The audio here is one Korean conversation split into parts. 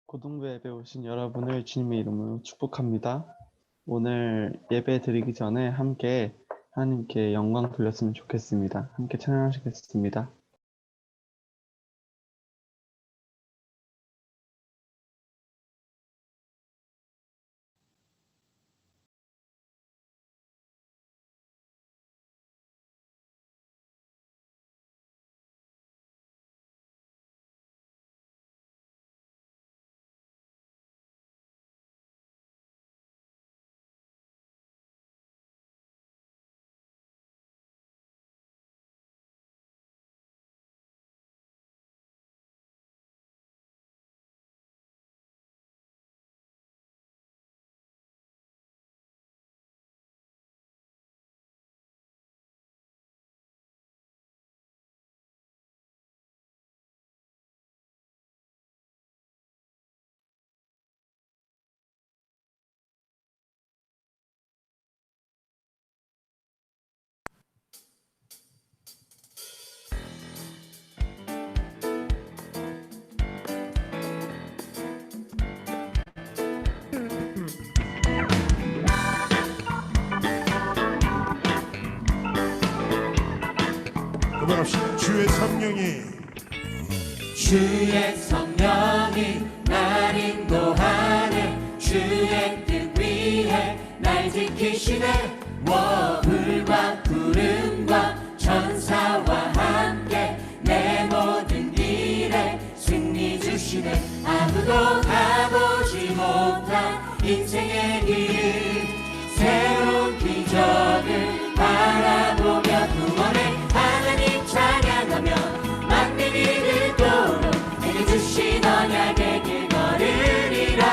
고등부 예배 오신 여러분을 주님의 이름으로 축복합니다. 오늘 예배 드리기 전에 함께 하나님께 영광 돌렸으면 좋겠습니다. 함께 찬양하시겠습니다. 고백합시다. 주의 성령이 날 인도하네. 주의 뜻 위해 날 지키시네. 불과 구름과 천사와 함께 내 모든 일에 승리 주시네. 아무도 가보지 못한 인생의 길, 새로운 기적을 바라보며 구원의 하나님 찬양하며 만민이 듣도록 내게 주신 언약의 길 걸으리라.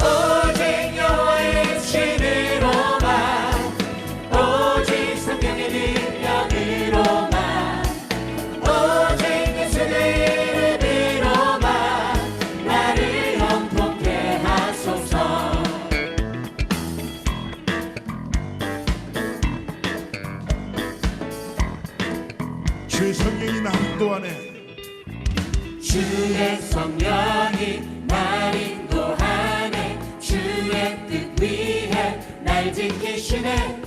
오직 여호와의 신으로만, 오직 성령의 능력으로만, 오직 예수의 이름으로만 나를 영통케 하소서. 주의 성령이 날 인도하네. 주의 성령이 날 인도하네. 주의 뜻 위해 날 지키시네.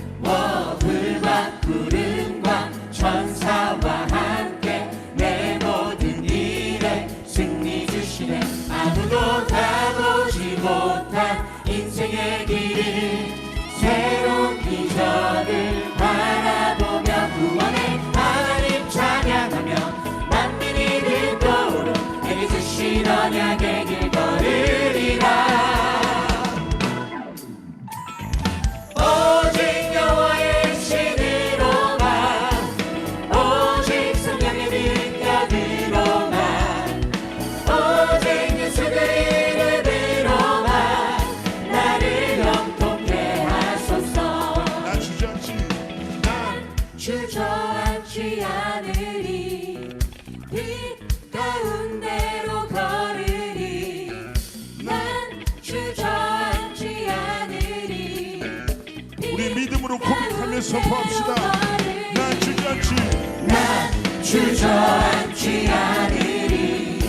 불과 구름과 천사와 함께 내 모든 일에 승리 주시네. 아무도 가보지 못한 인생의 길, 새로운 기적을 바라보며 구원의 하나님 찬양하며 만민이 듣도록 내게 주신 언약의 길 걸으리라. 오직 여호와의 신으로만, 오직 성령의 능력으로만, 오직 예수의 이름으로만 나를 영통케 하소서. 나 주저앉지, 주저앉지 않으리. 빛 가운데로 걸으리. 난 주저앉지 않으리. 우리 믿음으로 고백하며 선포합시다. 난 주저앉지, 난 주저앉지 않으리.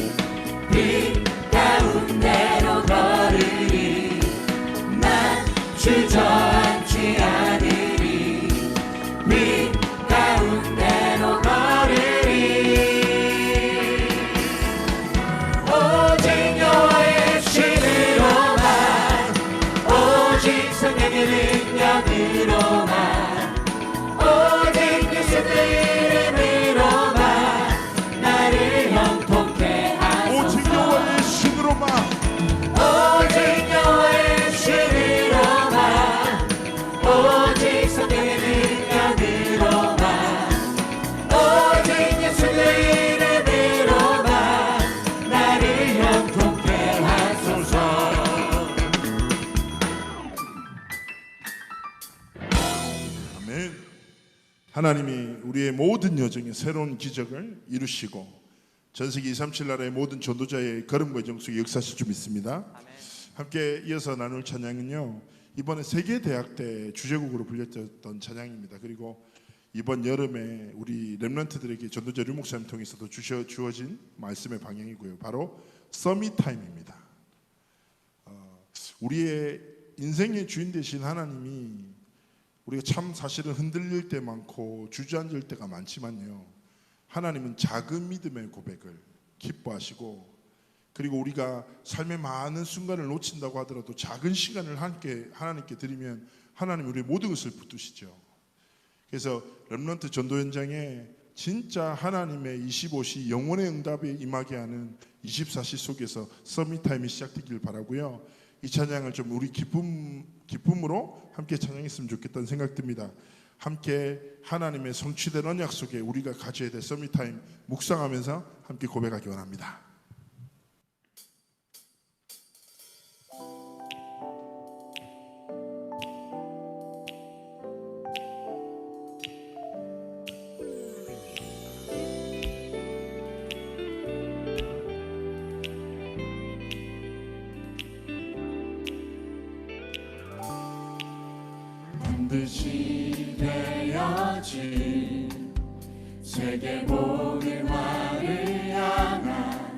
빛 가운데로 걸으리. 난 주저앉지 않으리. 빛 가운데로 걸으리. 오직 여호와의 신으로만, 오직 성령의 능력으로만, 오직 예수의 이름으로만 나를 영통케 오직 하소서. 여호와의 신으로만, 오직 여호와의 신으로만, 오직 성령의 능력으로만, 오직 예수의 이름으로만 나를 영통케 하소서. 아멘. 하나님이 우리의 모든 여정에 새로운 기적을 이루시고 전세기 237 나라의 모든 전도자의 걸음과 정수에 역사하실 줄 믿습니다. 함께 이어서 나눌 찬양은요, 이번에 세계대학 때 주제곡으로 불렸던 찬양입니다. 그리고 이번 여름에 우리 렘넌트들에게 전도자 류 목사님 통해서도 주어진 말씀의 방향이고요. 바로 서밋 타임입니다. 우리의 인생의 주인 되신 하나님이 우리가 참 사실은 흔들릴 때 많고 주저앉을 때가 많지만요, 하나님은 작은 믿음의 고백을 기뻐하시고, 그리고 우리가 삶의 많은 순간을 놓친다고 하더라도 작은 시간을 함께 하나님께 드리면 하나님 우리의 모든 것을 붙드시죠. 그래서 렘넌트 전도 현장에 진짜 하나님의 25시 영혼의 응답에 임하게 하는 24시 속에서 서밋 타임이 시작되길 바라고요. 이 찬양을 좀 우리 기쁨으로 함께 찬양했으면 좋겠다는 생각 듭니다. 함께 하나님의 성취된 언약 속에 우리가 가져야 될 서밋 타임 묵상하면서 함께 고백하기 원합니다. 반드시 되어진 세계 복음화를 향한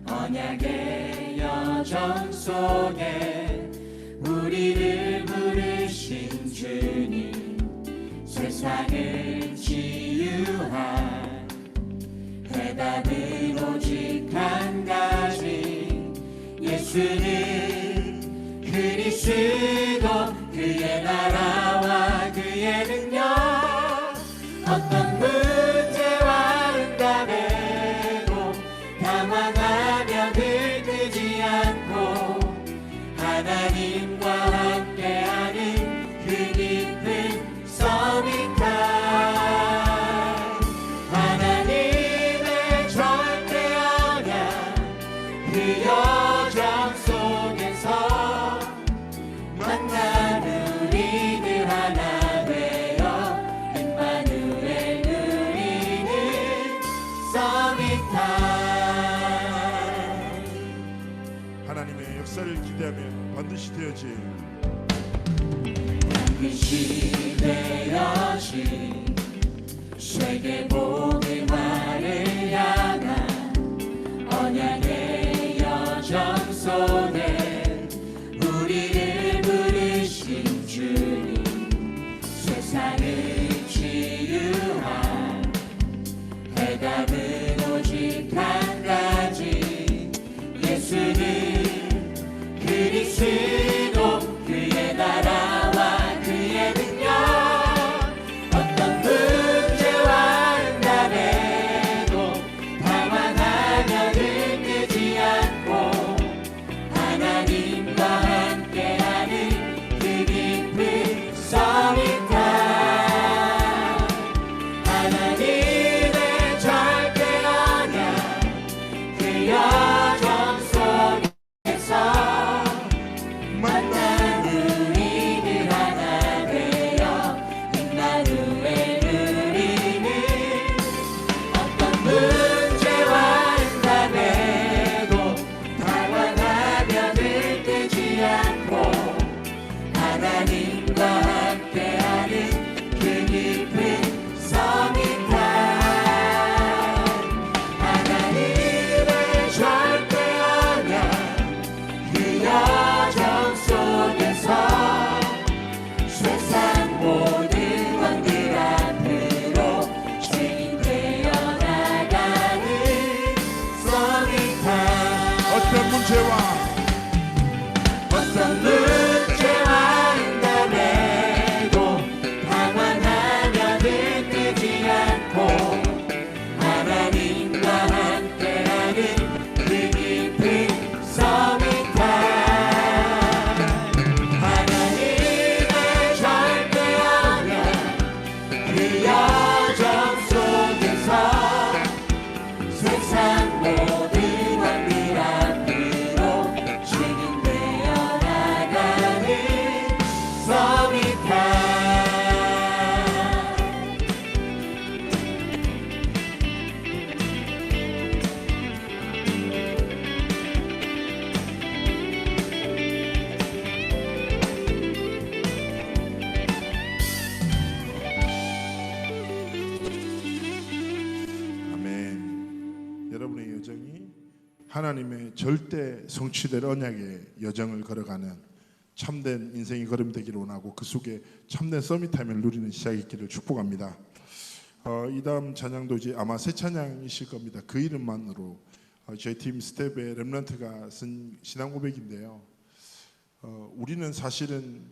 언약의 여정 속에 우리를 부르신 주님, 세상을 치유할 해답은 오직 한 가지, 예수는 그리스도, 그의 나라와 그의 능력, 어떤 문제와 응답에도 당황하며 들뜨지 않고 하나님과 함께하는 그 깊은 서밋 타임, 하나님의 절대 언약 그 여정 속에서 만나 우리들 하나 되어 임마누엘 누리는 서밋 타임. 하나님의 역사를 기대하며 반드시 되어질 세계 복음화를 향한 언약의 여정 속에 우리를 부르신 주님, 세상을 치유할 해답은 오직 한 가지, 예수는 그리스도, 그의 나라와 그의 능력, 어떤 문제와 응답에도 당황하며 들뜨지 않고 하나님과 함께하는 그 깊은 서밋 타임, 하나님의 절대 언약 그 여정 속에서 만난 우리들 하나 되어 임마누엘 누리는, 어떤 문제와 응답에도 당황하며 들뜨지 않고 하나님과 함께하는 그 깊은 서밋 타임, 하나님의 절대 언약 그 여정 속에서 세상 모든 왕들 앞으로 증인되어 나가는 서밋 타임, 어떤 문제와 응답에도 당황하며 들뜨지 않고 하나님과 함께하는 그 깊은 서밋 타임, 하나님의 절대 하나님의 절대 성취될 언약의 여정을 걸어가는 참된 인생의 걸음 되기를 원하고 그 속에 참된 서밋타임을 누리는 시작이 있기를 축복합니다. 이 다음 찬양도 이제 아마 새 찬양이실 겁니다. 그 이름만으로 저희 팀 스텝의 렘넌트가 쓴 신앙 고백인데요. 우리는 사실은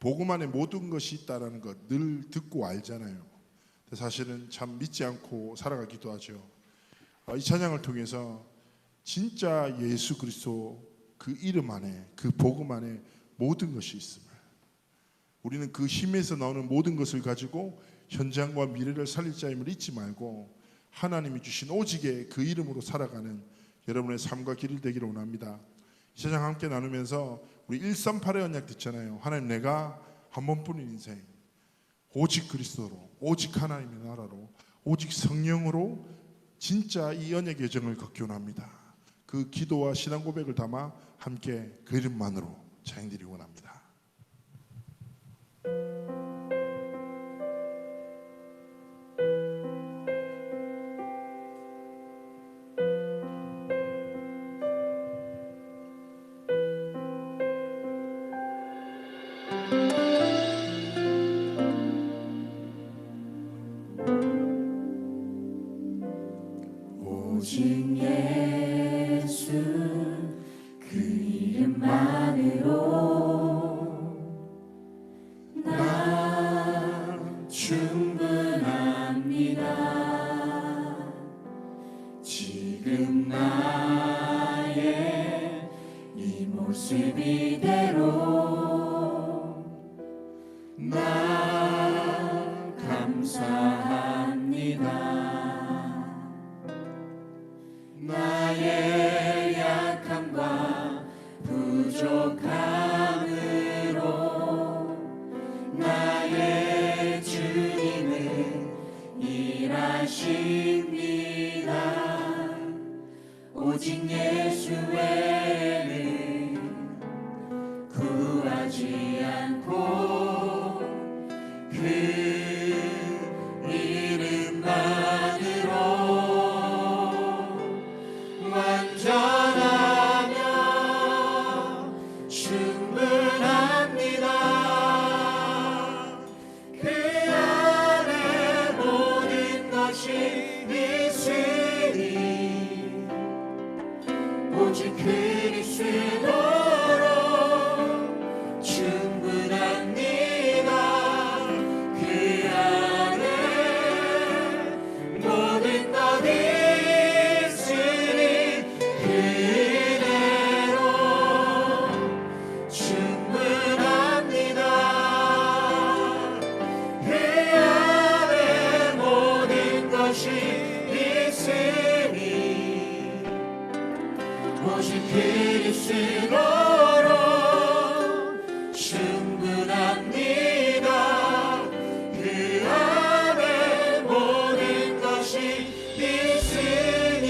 복음 안에 모든 것이 있다라는 것 늘 듣고 알잖아요. 사실은 참 믿지 않고 살아가기도 하죠. 이 찬양을 통해서 진짜 예수 그리스도 그 이름 안에 그 복음 안에 모든 것이 있음을, 우리는 그 힘에서 나오는 모든 것을 가지고 현장과 미래를 살릴 자임을 잊지 말고 하나님이 주신 오직의 그 이름으로 살아가는 여러분의 삶과 길을 되기를 원합니다. 이 찬양 함께 나누면서 우리 138의 언약 듣잖아요. 하나님, 내가 한 번뿐인 인생 오직 그리스도로, 오직 하나님의 나라로, 오직 성령으로 진짜 이 언약의 여정을 걷기 원합니다. 그 기도와 신앙 고백을 담아 함께 그 이름만으로 찬양드리기 원합니다. 오직 예수 그 이름만으로 나 충분합니다. 지금 나의 이 모습 이대로 나 감사합니다. 나의 약함과 부족함으로 나의 주님은 일하십니다. 오직 예수 외에는 구하지 않고 그 이름만으로 완전하며 충분합니다. 그 안에 모든 것이 있으니 오직 그리스도로 충분합니다. 그 안에 모든 것이 오직 그리스도로 충분합니다. 그 안에 모든 것이 있으니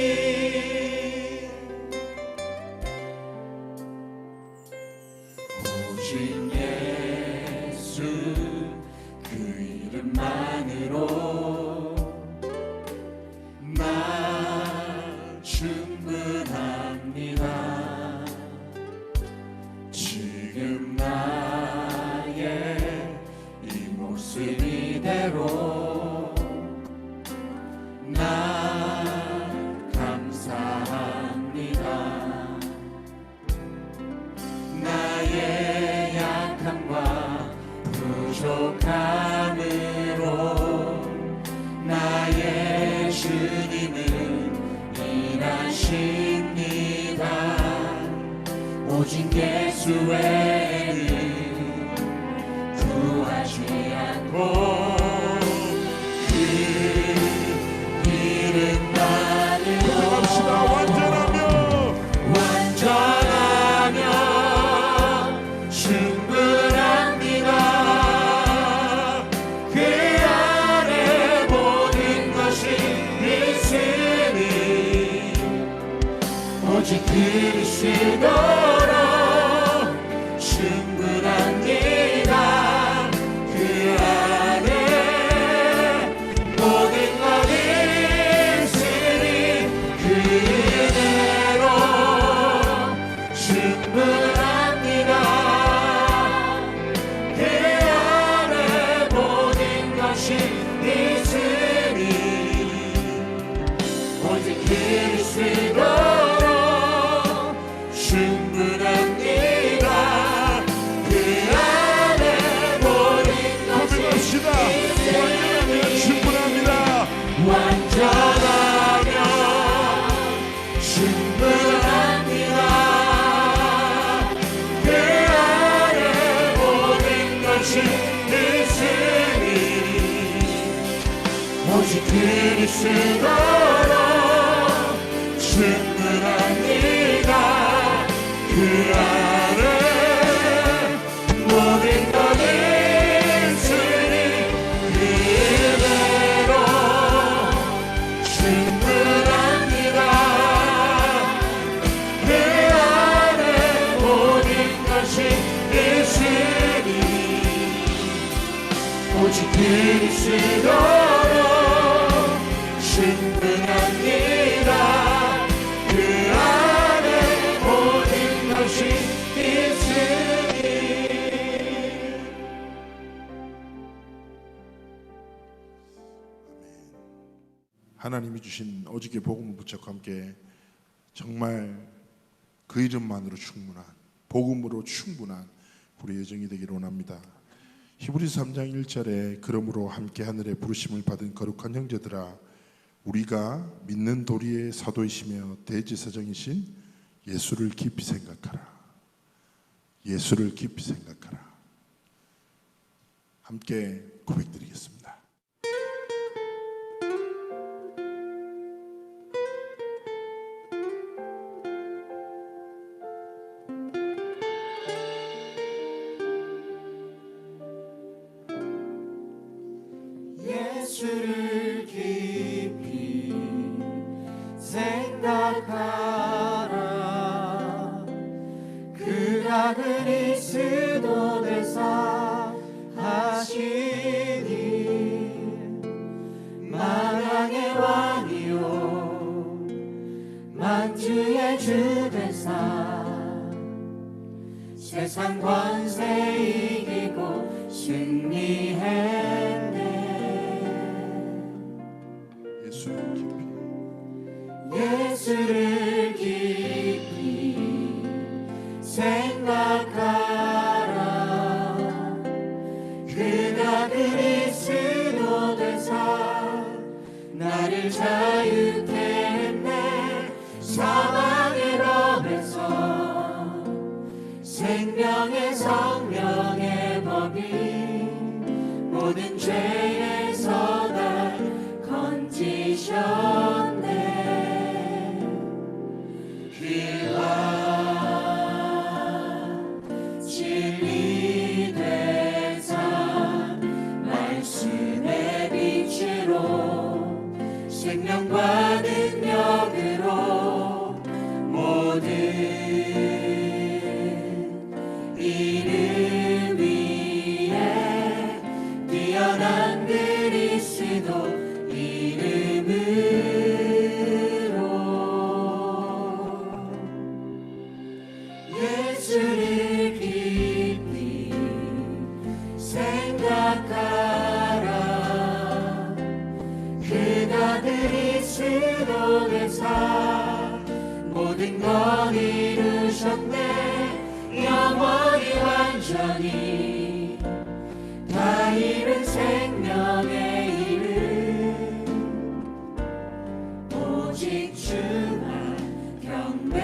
오직 예수 그 이름만으로 나 충분합니다. 지금 나의 이 모습 이대로 나 감사합니다. 나의 약함과 부족함으로 나의 주님은 일하십니다. 오직 예수 외에는 구하지 않고 그 이름만으로 완전하며 충분합니다. 그 안에 모든 것이 있으니 오직 그리스도로 충분합니다. 오직 그리스도로 충분합니다. 그 안에 모든 것을 주님 그대로 충분합니다. 그 안에 모든 것이 있으니 오직 그리스도로 충분합니다. 그 안에 모든 것이 있으니. 하나님이 주신 오직의 복음을 붙잡고 함께 정말 그 이름만으로 충분한, 복음으로 충분한 우리 여정이 되기를 원합니다. 히브리서 3장 1절에 그러므로 함께 하늘의 부르심을 받은 거룩한 형제들아, 우리가 믿는 도리의 사도이시며 대제사장이신 예수를 깊이 생각하라. 예수를 깊이 생각하라. 함께 고백드리겠습니다. 예수를 깊이 생각하라. 그가 그리스도 되사 하시니 만왕의 왕이요 만주의 주 되사 세상 권세 이기고 승리했네. 예수를 깊이 생각하라. 그가 그리스도 되사 나를 자유케 했네. 사망의 법에서 생명의 성령의 법이 모든 죄에서 날 건지셨네. 진리 되사 말씀의 빛으로 생명과 능력으로 모든 이름 위에 뛰어난 그리스도 이름으로 예수를 깊이 생각하라. 그가 그리스도 되사 모든 것 이루셨네. 영원히 완전히 다 이룬 생명의 이름 오직 주만 경배.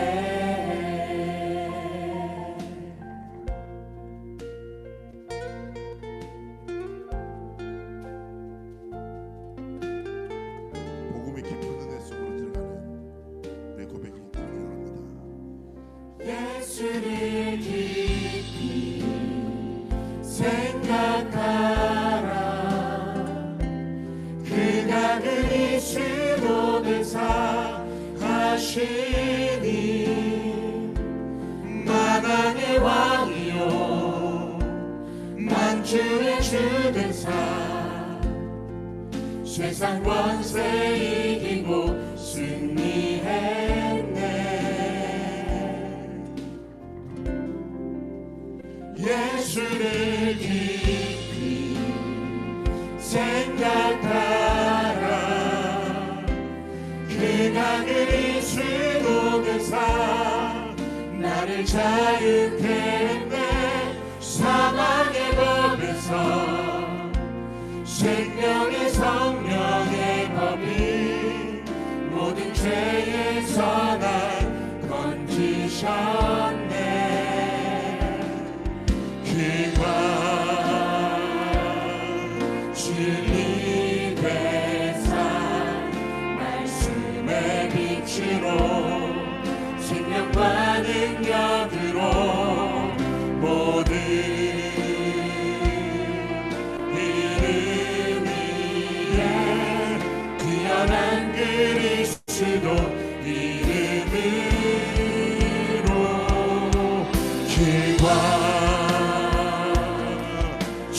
복음의 깊은 은혜 속으로 들어가는 내 고백이 되기를 원합니다. 예수를 깊이 생각하라. 그가 그리스도 되사 하시니 만왕의 왕이요 만주의 주 되사 세상 권세 이기고 승리했네. 예수를 깊이 생각하라. 그가 그리스도 되사 나를 자유케 했네. 사망의 법에서 생명의 성령의 법이 모든 죄에서 날 건지셨네. 그가 진리 되사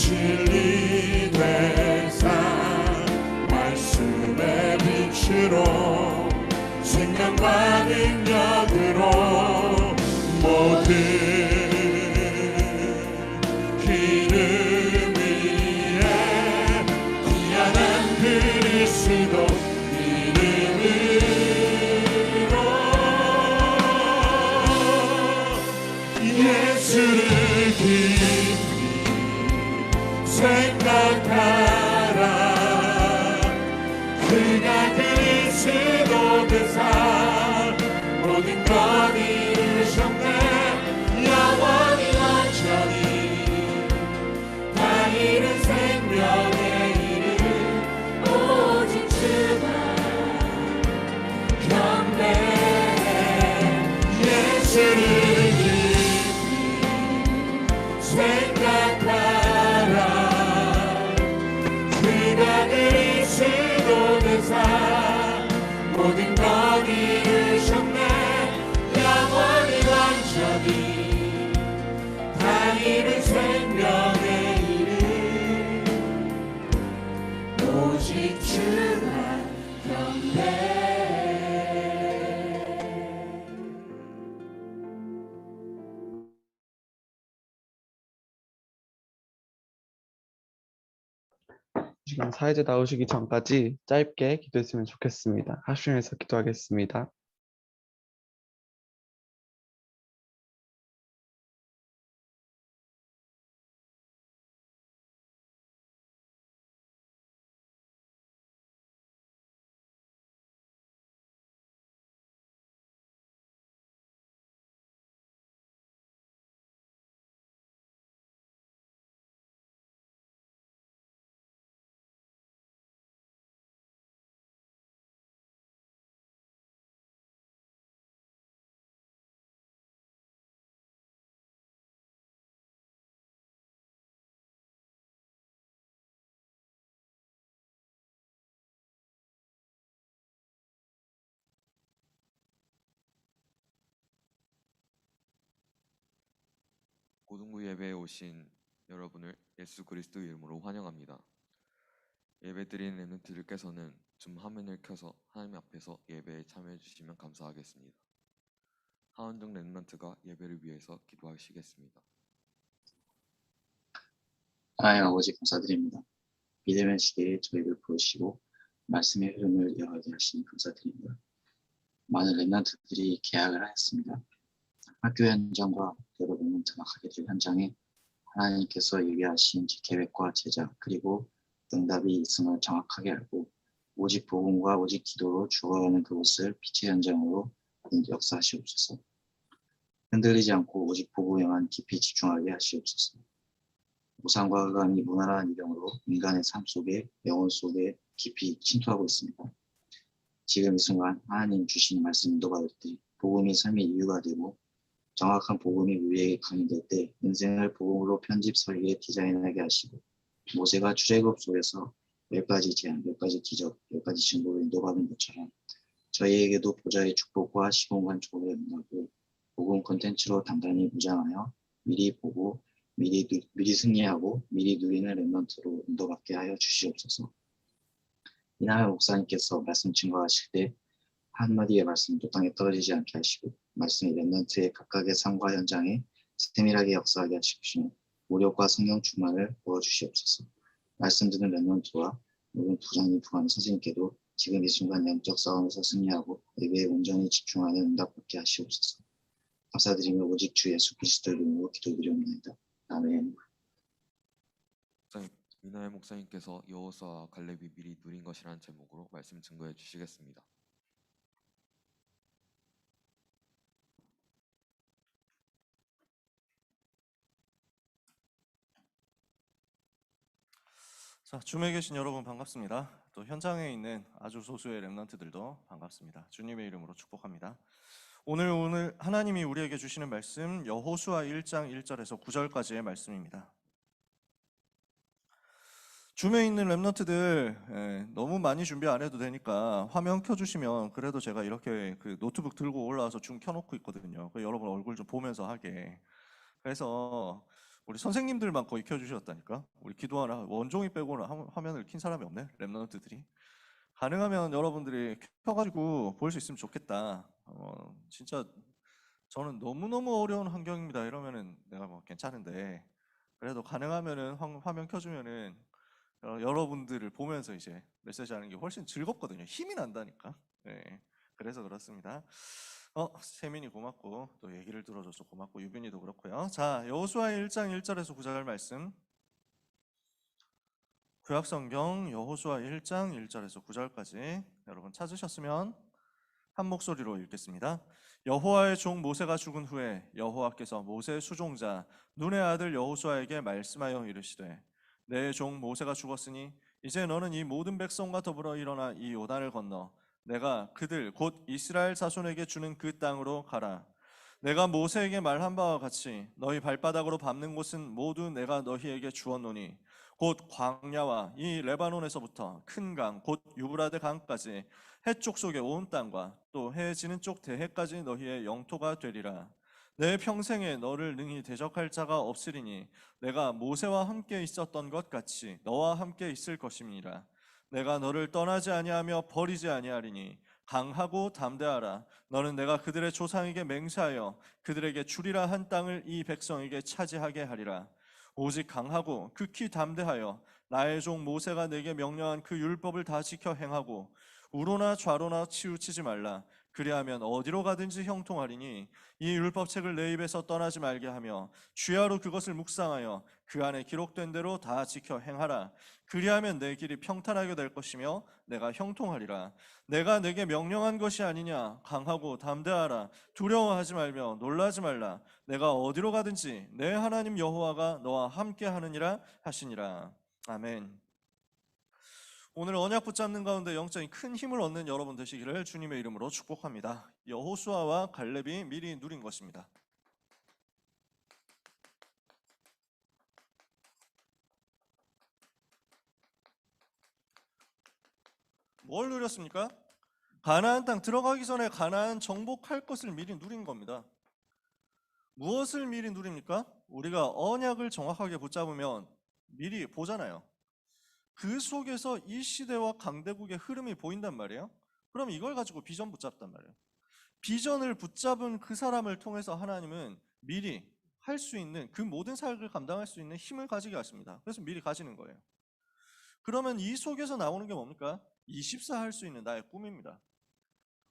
진리 되사 말씀의 빛으로 생명과 능력으로 모든 기름 위에 귀한 그리스도 이름으로 예수를 깊이 생각하라. 그가 그리스도 되사 모든 것 이루셨네. 영원히 완전히 다 이룬 생명의 이름 오직 주만 경배해. 예수를 깊이 생각하라. 그가 그리스도 되사 모든 것 이루셨네. 영원히 완전히 다 이룬 생명의 이름 오직 주만 경배해. 시간 사회자 나오시기 전까지 짧게 기도했으면 좋겠습니다. 합심해서 기도하겠습니다. 고등부 예배에 오신 여러분을 예수 그리스도 이름으로 환영합니다. 예배드리는 렘넌트들께서는 줌 화면을 켜서 하나님 앞에서 예배에 참여해 주시면 감사하겠습니다. 하원중 렘넌트가 예배를 위해서 기도하시겠습니다. 하나님 아버지 감사드립니다. 믿음의 시대에 저희를 부르시고 말씀의 흐름을 이어가게 하시니 감사드립니다. 많은 렘넌트들이 개학을 하였습니다. 학교 현장과 여러분은 장악하게 될 현장에 하나님께서 예비하신 계획과 제작 그리고 응답이 있음을 정확하게 알고 오직 복음과 오직 기도로 죽어가는 그곳을 빛의 현장으로 역사하시옵소서. 흔들리지 않고 오직 복음에만 깊이 집중하게 하시옵소서. 우상과 흑암이 무난한 이병으로 인간의 삶 속에 영혼 속에 깊이 침투하고 있습니다. 지금 이 순간 하나님 주신 말씀 인도받을 때 복음이 삶의 이유가 되고 정확한 복음이 우리에게 강의될 때 인생을 복음으로 편집 설계 디자인하게 하시고 모세가 출애굽 속에서 10가지 제안, 10가지 기적, 10가지 증거로 인도받은 것처럼 저희에게도 보좌의 축복과 시공간 조언을 응하고 복음 콘텐츠로 단단히 무장하여 미리 보고 미리 승리하고 미리 누리는 렘넌트로 인도받게 하여 주시옵소서. 이날 목사님께서 말씀 증거하실 때 한마디의 말씀도 땅에 떨어지지 않게 하시고 말씀이 렘넌트의 각각의 삶과 현장에 세밀하게 역사하게 하시고 무력과 성령 충만을 부어주시옵소서. 말씀 듣는 렘넌트와 모든 부장님 부관 선생님께도 지금 이 순간 영적 싸움에서 승리하고 예배에 온전히 집중하는 응답받게 하시옵소서. 감사드리며 오직 주 예수 그리스도 이름으로 기도드리옵나이다. 아멘. 이나의 목사님께서 여호수아와 갈렙이 미리 누린 것이라는 제목으로 말씀 증거해 주시겠습니다. 자, 줌에 계신 여러분 반갑습니다. 또 현장에 있는 아주 소수의 렘넌트들도 반갑습니다. 주님의 이름으로 축복합니다. 오늘 하나님이 우리에게 주시는 말씀 여호수아 1장 1절에서 9절까지의 말씀입니다. 줌에 있는 렘넌트들 너무 많이 준비 안 해도 되니까 화면 켜주시면 그래도 제가 이렇게 그 노트북 들고 올라와서 줌 켜놓고 있거든요. 여러분 얼굴 좀 보면서 하게. 그래서 우리 선생님들만 거의 켜주셨다니까. 우리 기도하나 원종이 빼고는 화면을 킨 사람이 없네. 랩런트들이. 가능하면 여러분들이 켜가지고 볼 수 있으면 좋겠다. 진짜 저는 너무너무 어려운 환경입니다. 이러면은 내가 뭐 괜찮은데 그래도 가능하면은 화면 켜주면은 여러분들을 보면서 이제 메시지 하는 게 훨씬 즐겁거든요. 힘이 난다니까. 네, 그래서 그렇습니다. 세민이 고맙고 또 얘기를 들어줘서 고맙고 유빈이도 그렇고요. 자, 여호수아 1장 1절에서 9절 말씀. 구약성경 여호수아 1장 1절에서 9절까지 여러분 찾으셨으면 한 목소리로 읽겠습니다. 여호와의 종 모세가 죽은 후에 여호와께서 모세의 수종자 눈의 아들 여호수아에게 말씀하여 이르시되 내 종 모세가 죽었으니 이제 너는 이 모든 백성과 더불어 일어나 이 요단을 건너 내가 그들 곧 이스라엘 자손에게 주는 그 땅으로 가라. 내가 모세에게 말한 바와 같이 너희 발바닥으로 밟는 곳은 모두 내가 너희에게 주었노니 곧 광야와 이 레바논에서부터 큰 강 곧 유브라데 강까지 해쪽 속의 온 땅과 또 해 지는 쪽 대해까지 너희의 영토가 되리라. 내 평생에 너를 능히 대적할 자가 없으리니 내가 모세와 함께 있었던 것 같이 너와 함께 있을 것임이니라. 내가 너를 떠나지 아니하며 버리지 아니하리니 강하고 담대하라. 너는 내가 그들의 조상에게 맹세하여 그들에게 주리라 한 땅을 이 백성에게 차지하게 하리라. 오직 강하고 극히 담대하여 나의 종 모세가 내게 명령한 그 율법을 다 지켜 행하고 우로나 좌로나 치우치지 말라. 그리하면 어디로 가든지 형통하리니 이 율법책을 내 입에서 떠나지 말게 하며 주야로 그것을 묵상하여 그 안에 기록된 대로 다 지켜 행하라. 그리하면 내 길이 평탄하게 될 것이며 내가 형통하리라. 내가 내게 명령한 것이 아니냐. 강하고 담대하라. 두려워하지 말며 놀라지 말라. 내가 어디로 가든지 내 하나님 여호와가 너와 함께 하느니라 하시니라. 아멘. 오늘 언약 붙잡는 가운데 영적인 큰 힘을 얻는 여러분 되시기를 주님의 이름으로 축복합니다. 여호수아와 갈렙이 미리 누린 것입니다. 뭘 누렸습니까? 가나안 땅 들어가기 전에 가나안 정복할 것을 미리 누린 겁니다. 무엇을 미리 누립니까? 우리가 언약을 정확하게 붙잡으면 미리 보잖아요. 그 속에서 이 시대와 강대국의 흐름이 보인단 말이에요. 그럼 이걸 가지고 비전 붙잡단 말이에요. 비전을 붙잡은 그 사람을 통해서 하나님은 미리 할 수 있는 그 모든 사역을 감당할 수 있는 힘을 가지게 하십니다. 그래서 미리 가지는 거예요. 그러면 이 속에서 나오는 게 뭡니까? 24 할 수 있는 나의 꿈입니다.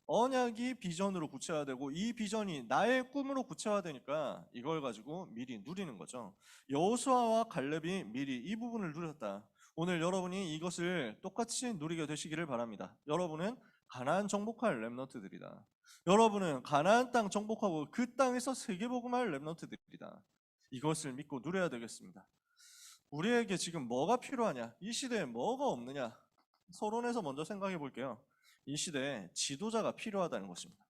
언약이 비전으로 구체화되고 이 비전이 나의 꿈으로 구체화되니까 이걸 가지고 미리 누리는 거죠. 여호수아와 갈렙이 미리 이 부분을 누렸다. 오늘 여러분이 이것을 똑같이 누리게 되시기를 바랍니다. 여러분은 가나안 정복할 렘넌트들이다. 여러분은 가나안 땅 정복하고 그 땅에서 세계복음할 렘넌트들이다. 이것을 믿고 누려야 되겠습니다. 우리에게 지금 뭐가 필요하냐? 이 시대에 뭐가 없느냐? 서론에서 먼저 생각해 볼게요. 이 시대에 지도자가 필요하다는 것입니다.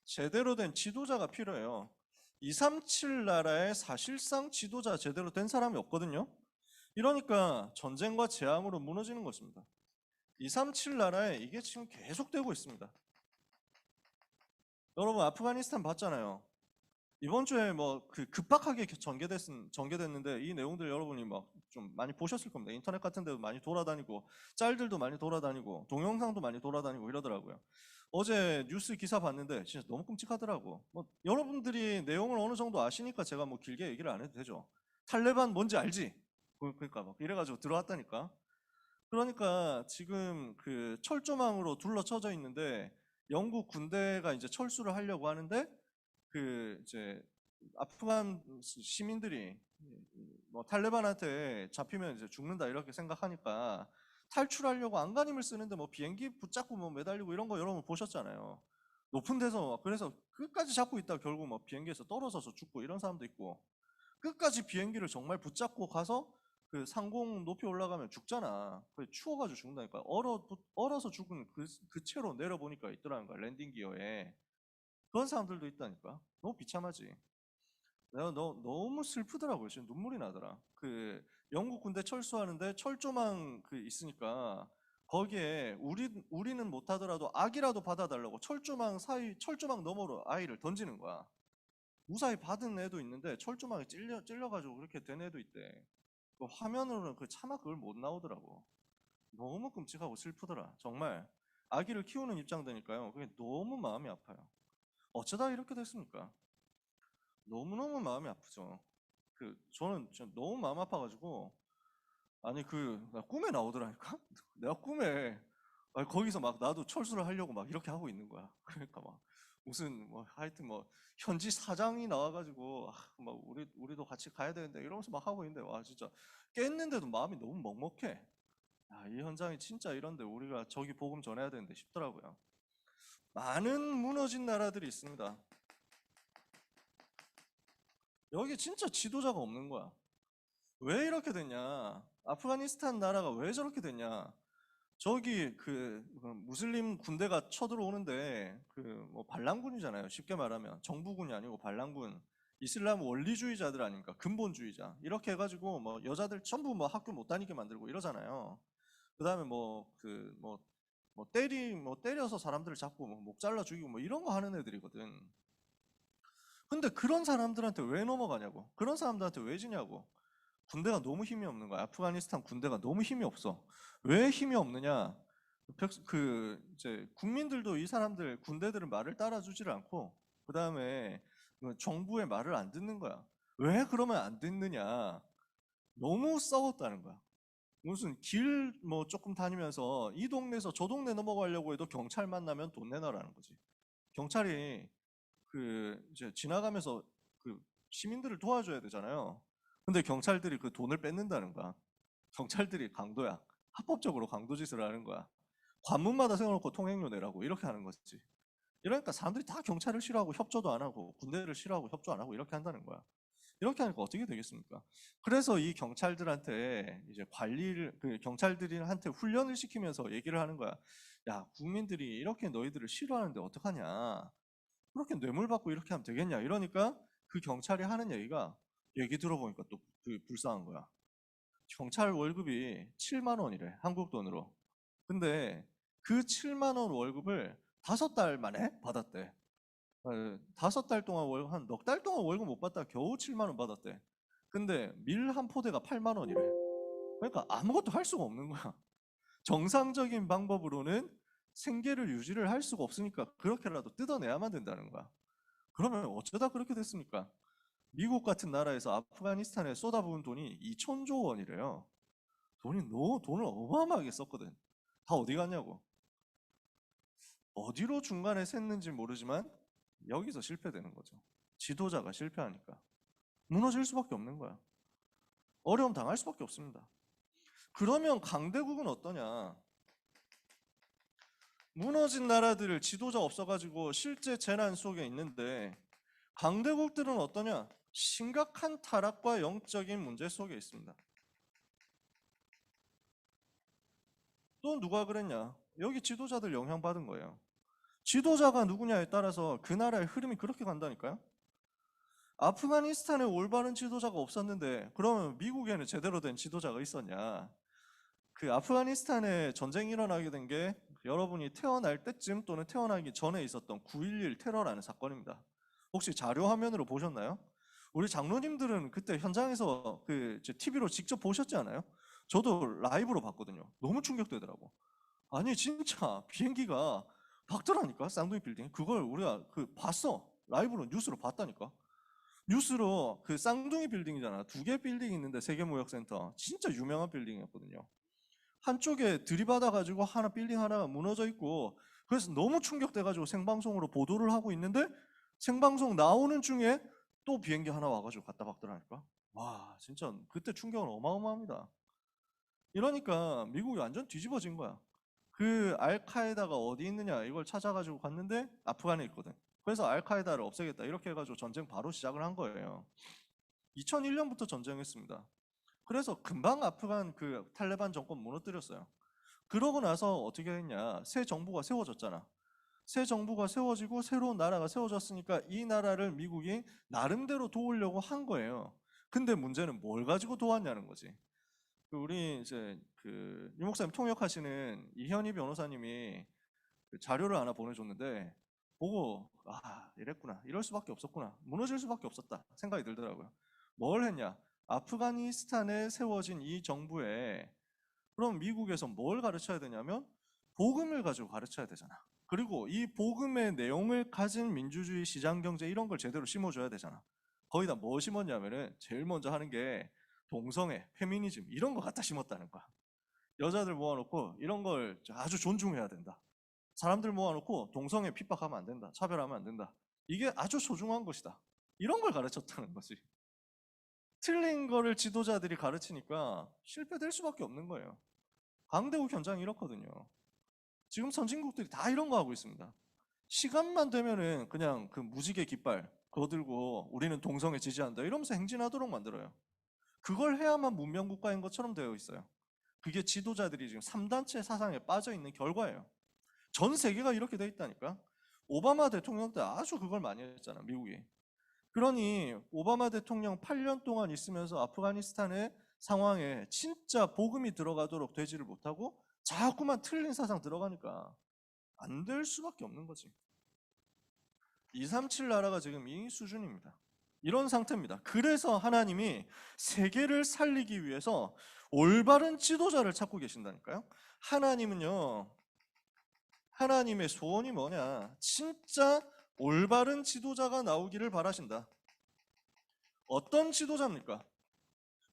제대로 된 지도자가 필요해요. 237 나라에 사실상 지도자 제대로 된 사람이 없거든요. 이러니까 전쟁과 재앙으로 무너지는 것입니다. 237 나라에 이게 지금 계속되고 있습니다. 여러분 아프가니스탄 봤잖아요. 이번 주에 뭐 급박하게 전개됐는데 이 내용들 여러분이 막 좀 많이 보셨을 겁니다. 인터넷 같은 데도 많이 돌아다니고 짤들도 많이 돌아다니고 동영상도 많이 돌아다니고 이러더라고요. 어제 뉴스 기사 봤는데 진짜 너무 끔찍하더라고. 뭐 여러분들이 내용을 어느 정도 아시니까 제가 뭐 길게 얘기를 안 해도 되죠. 탈레반 뭔지 알지? 그러니까 막 이래가지고 들어왔다니까. 그러니까 지금 그 철조망으로 둘러쳐져 있는데 영국 군대가 이제 철수를 하려고 하는데 그 이제 아프간 시민들이 뭐 탈레반한테 잡히면 이제 죽는다 이렇게 생각하니까 탈출하려고 안간힘을 쓰는데 뭐 비행기 붙잡고 뭐 매달리고 이런 거 여러분 보셨잖아요. 높은 데서 그래서 끝까지 잡고 있다 결국 뭐 비행기에서 떨어져서 죽고 이런 사람도 있고 끝까지 비행기를 정말 붙잡고 가서 그 상공 높이 올라가면 죽잖아. 추워가지고 죽는다니까. 얼어서 죽은 그 채로 내려보니까 있더라는 거야. 랜딩 기어에. 그런 사람들도 있다니까. 너무 비참하지. 내가 너무 슬프더라고요. 지금 눈물이 나더라. 그 영국 군대 철수하는데 철조망 있으니까 거기에 우리는 못하더라도 아기라도 받아달라고 철조망 너머로 아이를 던지는 거야. 무사히 받은 애도 있는데 철조망에 찔려가지고 그렇게 된 애도 있대. 그 화면으로는 차마 그걸 못 나오더라고. 너무 끔찍하고 슬프더라. 정말 아기를 키우는 입장 되니까요. 그게 너무 마음이 아파요. 어쩌다 이렇게 됐습니까? 너무너무 마음이 아프죠. 저는 진짜 너무 마음 아파가지고, 아니 나 꿈에 나오더라니까? 내가 꿈에 거기서 막 나도 철수를 하려고 막 이렇게 하고 있는 거야. 그러니까 막 무슨 하여튼 현지 사장이 나와가지고 막 우리도 같이 가야 되는데 이러면서 막 하고 있는데, 와 진짜 깼는데도 마음이 너무 먹먹해. 이 현장이 진짜 이런데 우리가 저기 복음 전해야 되는데 싶더라고요. 많은 무너진 나라들이 있습니다. 여기 진짜 지도자가 없는 거야. 왜 이렇게 됐냐? 아프가니스탄 나라가 왜 저렇게 됐냐? 저기 무슬림 군대가 쳐들어오는데 반란군이잖아요. 쉽게 말하면 정부군이 아니고 반란군. 이슬람 원리주의자들 아닙니까? 근본주의자. 이렇게 해가지고 여자들 전부 학교 못 다니게 만들고 이러잖아요. 그다음에 때려서 사람들을 잡고 목 잘라 죽이고 이런 거 하는 애들이거든. 근데 그런 사람들한테 왜 넘어가냐고. 그런 사람들한테 왜 지냐고. 군대가 너무 힘이 없는 거야. 아프가니스탄 군대가 너무 힘이 없어. 왜 힘이 없느냐? 이제 국민들도 이 사람들 군대들은 말을 따라주지를 않고, 그 다음에 정부의 말을 안 듣는 거야. 왜 그러면 안 듣느냐? 너무 썩었다는 거야. 무슨 길 조금 다니면서 이 동네에서 저 동네 넘어가려고 해도 경찰 만나면 돈 내놔라는 거지. 경찰이 이제 지나가면서 시민들을 도와줘야 되잖아요. 근데 경찰들이 그 돈을 뺏는다는 거야. 경찰들이 강도야. 합법적으로 강도짓을 하는 거야. 관문마다 세워놓고 통행료 내라고 이렇게 하는 거지. 이러니까 사람들이 다 경찰을 싫어하고 협조도 안 하고 군대를 싫어하고 협조 안 하고 이렇게 한다는 거야. 이렇게 하니까 어떻게 되겠습니까? 그래서 이 경찰들한테 이제 경찰들한테 훈련을 시키면서 얘기를 하는 거야. 야, 국민들이 이렇게 너희들을 싫어하는데 어떡하냐? 그렇게 뇌물받고 이렇게 하면 되겠냐? 이러니까 그 경찰이 하는 얘기 들어보니까 또 불쌍한 거야. 경찰 월급이 7만 원이래, 한국 돈으로. 근데 그 7만 원 월급을 5달 만에 받았대. 5달 동안 한 넉 달 동안 월급 못 받다가 겨우 7만 원 받았대. 근데 밀 한 포대가 8만 원이래. 그러니까 아무것도 할 수가 없는 거야. 정상적인 방법으로는 생계를 유지를 할 수가 없으니까 그렇게라도 뜯어내야만 된다는 거야. 그러면 어쩌다 그렇게 됐습니까? 미국 같은 나라에서 아프가니스탄에 쏟아부은 돈이 2천조 원이래요. 돈을 어마어마하게 썼거든. 다 어디 갔냐고. 어디로 중간에 샜는지 모르지만 여기서 실패되는 거죠. 지도자가 실패하니까. 무너질 수밖에 없는 거야. 어려움 당할 수밖에 없습니다. 그러면 강대국은 어떠냐? 무너진 나라들을 지도자 없어가지고 실제 재난 속에 있는데, 강대국들은 어떠냐? 심각한 타락과 영적인 문제 속에 있습니다. 또 누가 그랬냐? 여기 지도자들 영향받은 거예요. 지도자가 누구냐에 따라서 그 나라의 흐름이 그렇게 간다니까요. 아프가니스탄에 올바른 지도자가 없었는데 그러면 미국에는 제대로 된 지도자가 있었냐? 아프가니스탄에 전쟁이 일어나게 된 게 여러분이 태어날 때쯤 또는 태어나기 전에 있었던 9.11 테러라는 사건입니다. 혹시 자료 화면으로 보셨나요? 우리 장로님들은 그때 현장에서 TV로 직접 보셨지 않아요? 저도 라이브로 봤거든요. 너무 충격되더라고. 아니 진짜 비행기가 박더라니까, 쌍둥이 빌딩. 그걸 우리가 봤어. 라이브로 뉴스로 봤다니까. 뉴스로 쌍둥이 빌딩이잖아. 2개 빌딩이 있는데 세계무역센터. 진짜 유명한 빌딩이었거든요. 한쪽에 들이받아가지고 빌딩 하나가 무너져 있고, 그래서 너무 충격돼가지고 생방송으로 보도를 하고 있는데 생방송 나오는 중에 또 비행기 하나 와가지고 갖다 박더라니까. 와, 진짜 그때 충격은 어마어마합니다. 이러니까 미국이 완전 뒤집어진 거야. 알카에다가 어디 있느냐 이걸 찾아가지고 갔는데 아프간에 있거든. 그래서 알카에다를 없애겠다 이렇게 해가지고 전쟁 바로 시작을 한 거예요. 2001년부터 전쟁했습니다. 그래서 금방 아프간 탈레반 정권 무너뜨렸어요. 그러고 나서 어떻게 했냐? 새 정부가 세워졌잖아. 새 정부가 세워지고 새로운 나라가 세워졌으니까 이 나라를 미국이 나름대로 도우려고 한 거예요. 근데 문제는 뭘 가지고 도왔냐는 거지. 우리 이제 유 목사님 통역하시는 이현희 변호사님이 자료를 하나 보내줬는데, 보고 이랬구나, 이럴 수밖에 없었구나, 무너질 수밖에 없었다 생각이 들더라고요. 뭘 했냐? 아프가니스탄에 세워진 이 정부에 그럼 미국에서 뭘 가르쳐야 되냐면 복음을 가지고 가르쳐야 되잖아. 그리고 이 복음의 내용을 가진 민주주의, 시장경제 이런 걸 제대로 심어줘야 되잖아. 거기다 뭐 심었냐면은 제일 먼저 하는 게 동성애, 페미니즘 이런 거 갖다 심었다는 거야. 여자들 모아놓고 이런 걸 아주 존중해야 된다. 사람들 모아놓고 동성애 핍박하면 안 된다. 차별하면 안 된다. 이게 아주 소중한 것이다. 이런 걸 가르쳤다는 거지. 틀린 거를 지도자들이 가르치니까 실패될 수밖에 없는 거예요. 강대국 현장이 이렇거든요. 지금 선진국들이 다 이런 거 하고 있습니다. 시간만 되면은 그냥 그 무지개 깃발 그거 들고 우리는 동성애 지지한다 이러면서 행진하도록 만들어요. 그걸 해야만 문명국가인 것처럼 되어 있어요. 그게 지도자들이 지금 3단체 사상에 빠져 있는 결과예요. 전 세계가 이렇게 돼 있다니까. 오바마 대통령 때 아주 그걸 많이 했잖아, 미국이. 그러니 오바마 대통령 8년 동안 있으면서 아프가니스탄의 상황에 진짜 복음이 들어가도록 되지를 못하고 자꾸만 틀린 사상 들어가니까 안 될 수밖에 없는 거지. 237 나라가 지금 이 수준입니다. 이런 상태입니다. 그래서 하나님이 세계를 살리기 위해서 올바른 지도자를 찾고 계신다니까요. 하나님은요, 하나님의 소원이 뭐냐? 진짜 올바른 지도자가 나오기를 바라신다. 어떤 지도자입니까?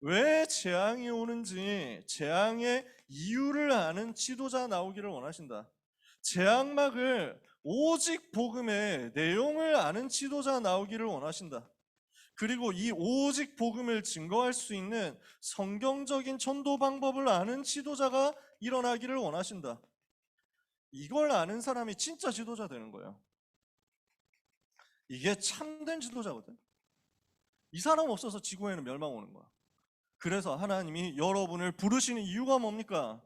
왜 재앙이 오는지 재앙의 이유를 아는 지도자 나오기를 원하신다. 재앙막을 오직 복음의 내용을 아는 지도자 나오기를 원하신다. 그리고 이 오직 복음을 증거할 수 있는 성경적인 전도 방법을 아는 지도자가 일어나기를 원하신다. 이걸 아는 사람이 진짜 지도자 되는 거예요. 이게 참된 지도자거든. 이 사람 없어서 지구에는 멸망 오는 거야. 그래서 하나님이 여러분을 부르시는 이유가 뭡니까?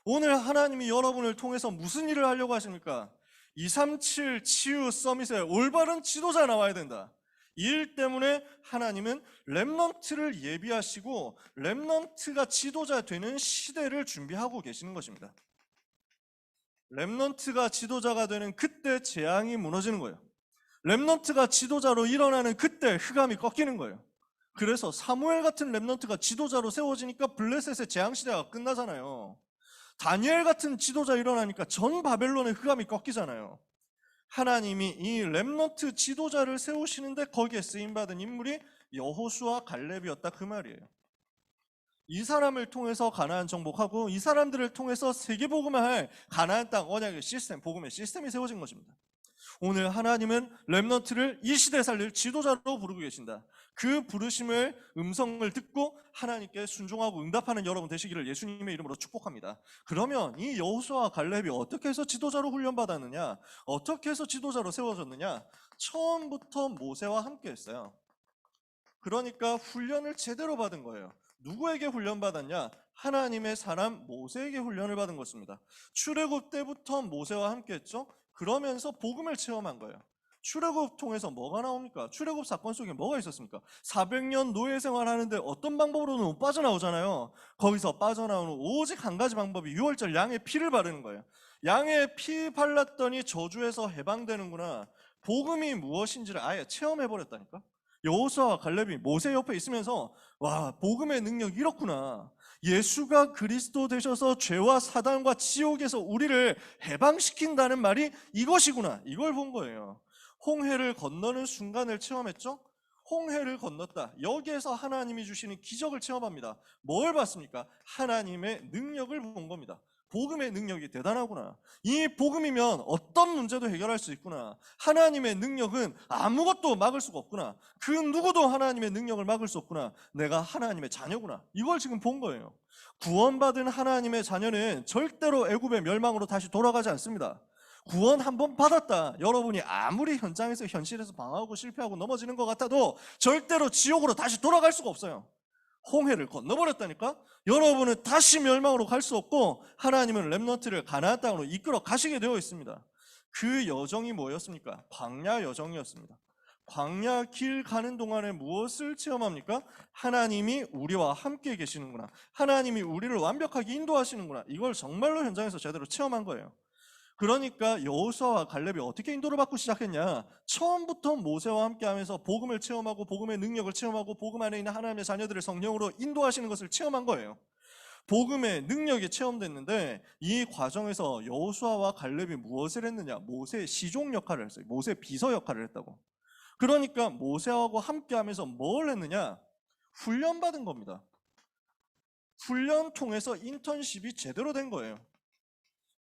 오늘 하나님이 여러분을 통해서 무슨 일을 하려고 하십니까? 237 치유 서밋에 올바른 지도자 나와야 된다. 이 일 때문에 하나님은 렘넌트를 예비하시고 렘넌트가 지도자 되는 시대를 준비하고 계시는 것입니다. 렘넌트가 지도자가 되는 그때 재앙이 무너지는 거예요. 렘넌트가 지도자로 일어나는 그때 흑암이 꺾이는 거예요. 그래서 사무엘 같은 렘넌트가 지도자로 세워지니까 블레셋의 재앙 시대가 끝나잖아요. 다니엘 같은 지도자 일어나니까 전 바벨론의 흑암이 꺾이잖아요. 하나님이 이 렘넌트 지도자를 세우시는데 거기에 쓰임받은 인물이 여호수아 갈렙이었다 그 말이에요. 이 사람을 통해서 가나안 정복하고 이 사람들을 통해서 세계복음화할 가나안 땅 언약의 시스템, 복음의 시스템이 세워진 것입니다. 오늘 하나님은 렘넌트를 이 시대에 살릴 지도자로 부르고 계신다. 그 부르심을 음성을 듣고 하나님께 순종하고 응답하는 여러분 되시기를 예수님의 이름으로 축복합니다. 그러면 이 여호수아와 갈렙이 어떻게 해서 지도자로 훈련받았느냐? 어떻게 해서 지도자로 세워졌느냐? 처음부터 모세와 함께 했어요. 그러니까 훈련을 제대로 받은 거예요. 누구에게 훈련받았냐? 하나님의 사람 모세에게 훈련을 받은 것입니다. 출애굽 때부터 모세와 함께 했죠. 그러면서 복음을 체험한 거예요. 출애굽 통해서 뭐가 나옵니까? 출애굽 사건 속에 뭐가 있었습니까? 400년 노예 생활하는데 어떤 방법으로는 못 빠져나오잖아요. 거기서 빠져나오는 오직 한 가지 방법이 6월절 양의 피를 바르는 거예요. 양의 피 발랐더니 저주에서 해방되는구나. 복음이 무엇인지를 아예 체험해버렸다니까. 여호수아와 갈렙이 모세 옆에 있으면서 와, 복음의 능력이 이렇구나. 예수가 그리스도 되셔서 죄와 사단과 지옥에서 우리를 해방시킨다는 말이 이것이구나. 이걸 본 거예요. 홍해를 건너는 순간을 체험했죠? 홍해를 건넜다. 여기에서 하나님이 주시는 기적을 체험합니다. 뭘 봤습니까? 하나님의 능력을 본 겁니다. 복음의 능력이 대단하구나. 이 복음이면 어떤 문제도 해결할 수 있구나. 하나님의 능력은 아무것도 막을 수가 없구나. 그 누구도 하나님의 능력을 막을 수 없구나. 내가 하나님의 자녀구나. 이걸 지금 본 거예요. 구원받은 하나님의 자녀는 절대로 애굽의 멸망으로 다시 돌아가지 않습니다. 구원 한번 받았다. 여러분이 아무리 현장에서 현실에서 방황하고 실패하고 넘어지는 것 같아도 절대로 지옥으로 다시 돌아갈 수가 없어요. 홍해를 건너버렸다니까. 여러분은 다시 멸망으로 갈 수 없고 하나님은 렘넌트를 가나안 땅으로 이끌어 가시게 되어 있습니다. 그 여정이 뭐였습니까? 광야 여정이었습니다. 광야 길 가는 동안에 무엇을 체험합니까? 하나님이 우리와 함께 계시는구나. 하나님이 우리를 완벽하게 인도하시는구나. 이걸 정말로 현장에서 제대로 체험한 거예요. 그러니까 여호수아와 갈렙이 어떻게 인도를 받고 시작했냐? 처음부터 모세와 함께하면서 복음을 체험하고 복음의 능력을 체험하고 복음 안에 있는 하나님의 자녀들을 성령으로 인도하시는 것을 체험한 거예요. 복음의 능력이 체험됐는데 이 과정에서 여호수아와 갈렙이 무엇을 했느냐? 모세의 시종 역할을 했어요. 모세의 비서 역할을 했다고. 그러니까 모세하고 함께하면서 뭘 했느냐? 훈련받은 겁니다. 훈련 통해서 인턴십이 제대로 된 거예요.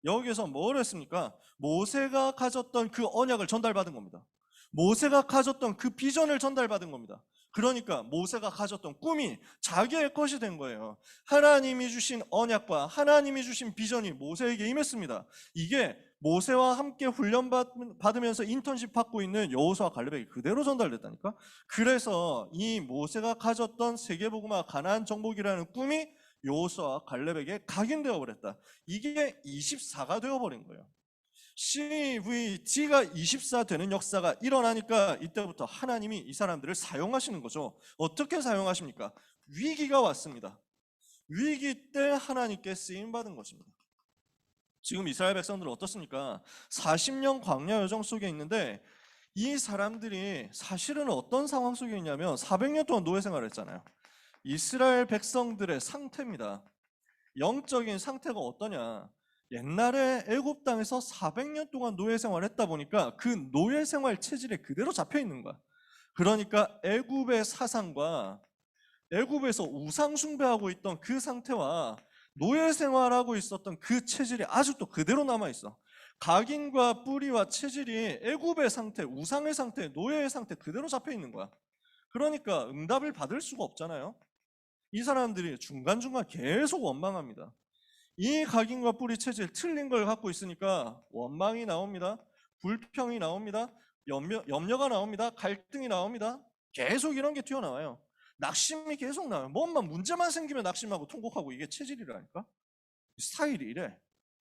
여기에서 뭘 했습니까? 모세가 가졌던 그 언약을 전달받은 겁니다. 모세가 가졌던 그 비전을 전달받은 겁니다. 그러니까 모세가 가졌던 꿈이 자기의 것이 된 거예요. 하나님이 주신 언약과 하나님이 주신 비전이 모세에게 임했습니다. 이게 모세와 함께 훈련받으면서 인턴십 받고 있는 여호수아 갈렙에게 그대로 전달됐다니까. 그래서 이 모세가 가졌던 세계복음화 가나안 정복이라는 꿈이 여호수아 갈렙에게 각인되어 버렸다. 이게 24가 되어버린 거예요. CVD가 24 되는 역사가 일어나니까 이때부터 하나님이 이 사람들을 사용하시는 거죠. 어떻게 사용하십니까? 위기가 왔습니다. 위기 때 하나님께 쓰임받은 것입니다. 지금 이스라엘 백성들은 어떻습니까? 40년 광야 여정 속에 있는데 이 사람들이 사실은 어떤 상황 속에 있냐면 400년 동안 노예 생활을 했잖아요. 이스라엘 백성들의 상태입니다. 영적인 상태가 어떠냐? 옛날에 애굽 땅에서 400년 동안 노예 생활을 했다 보니까 그 노예 생활 체질에 그대로 잡혀 있는 거야. 그러니까 애굽의 사상과 애굽에서 우상 숭배하고 있던 그 상태와 노예 생활하고 있었던 그 체질이 아직도 그대로 남아 있어. 각인과 뿌리와 체질이 애굽의 상태, 우상의 상태, 노예의 상태 그대로 잡혀 있는 거야. 그러니까 응답을 받을 수가 없잖아요. 이 사람들이 중간중간 계속 원망합니다. 이 각인과 뿌리 체질 틀린 걸 갖고 있으니까 원망이 나옵니다. 불평이 나옵니다. 염려가 나옵니다. 갈등이 나옵니다. 계속 이런 게 튀어나와요. 낙심이 계속 나와요. 뭔만 문제만 생기면 낙심하고 통곡하고 이게 체질이라니까. 스타일이 이래.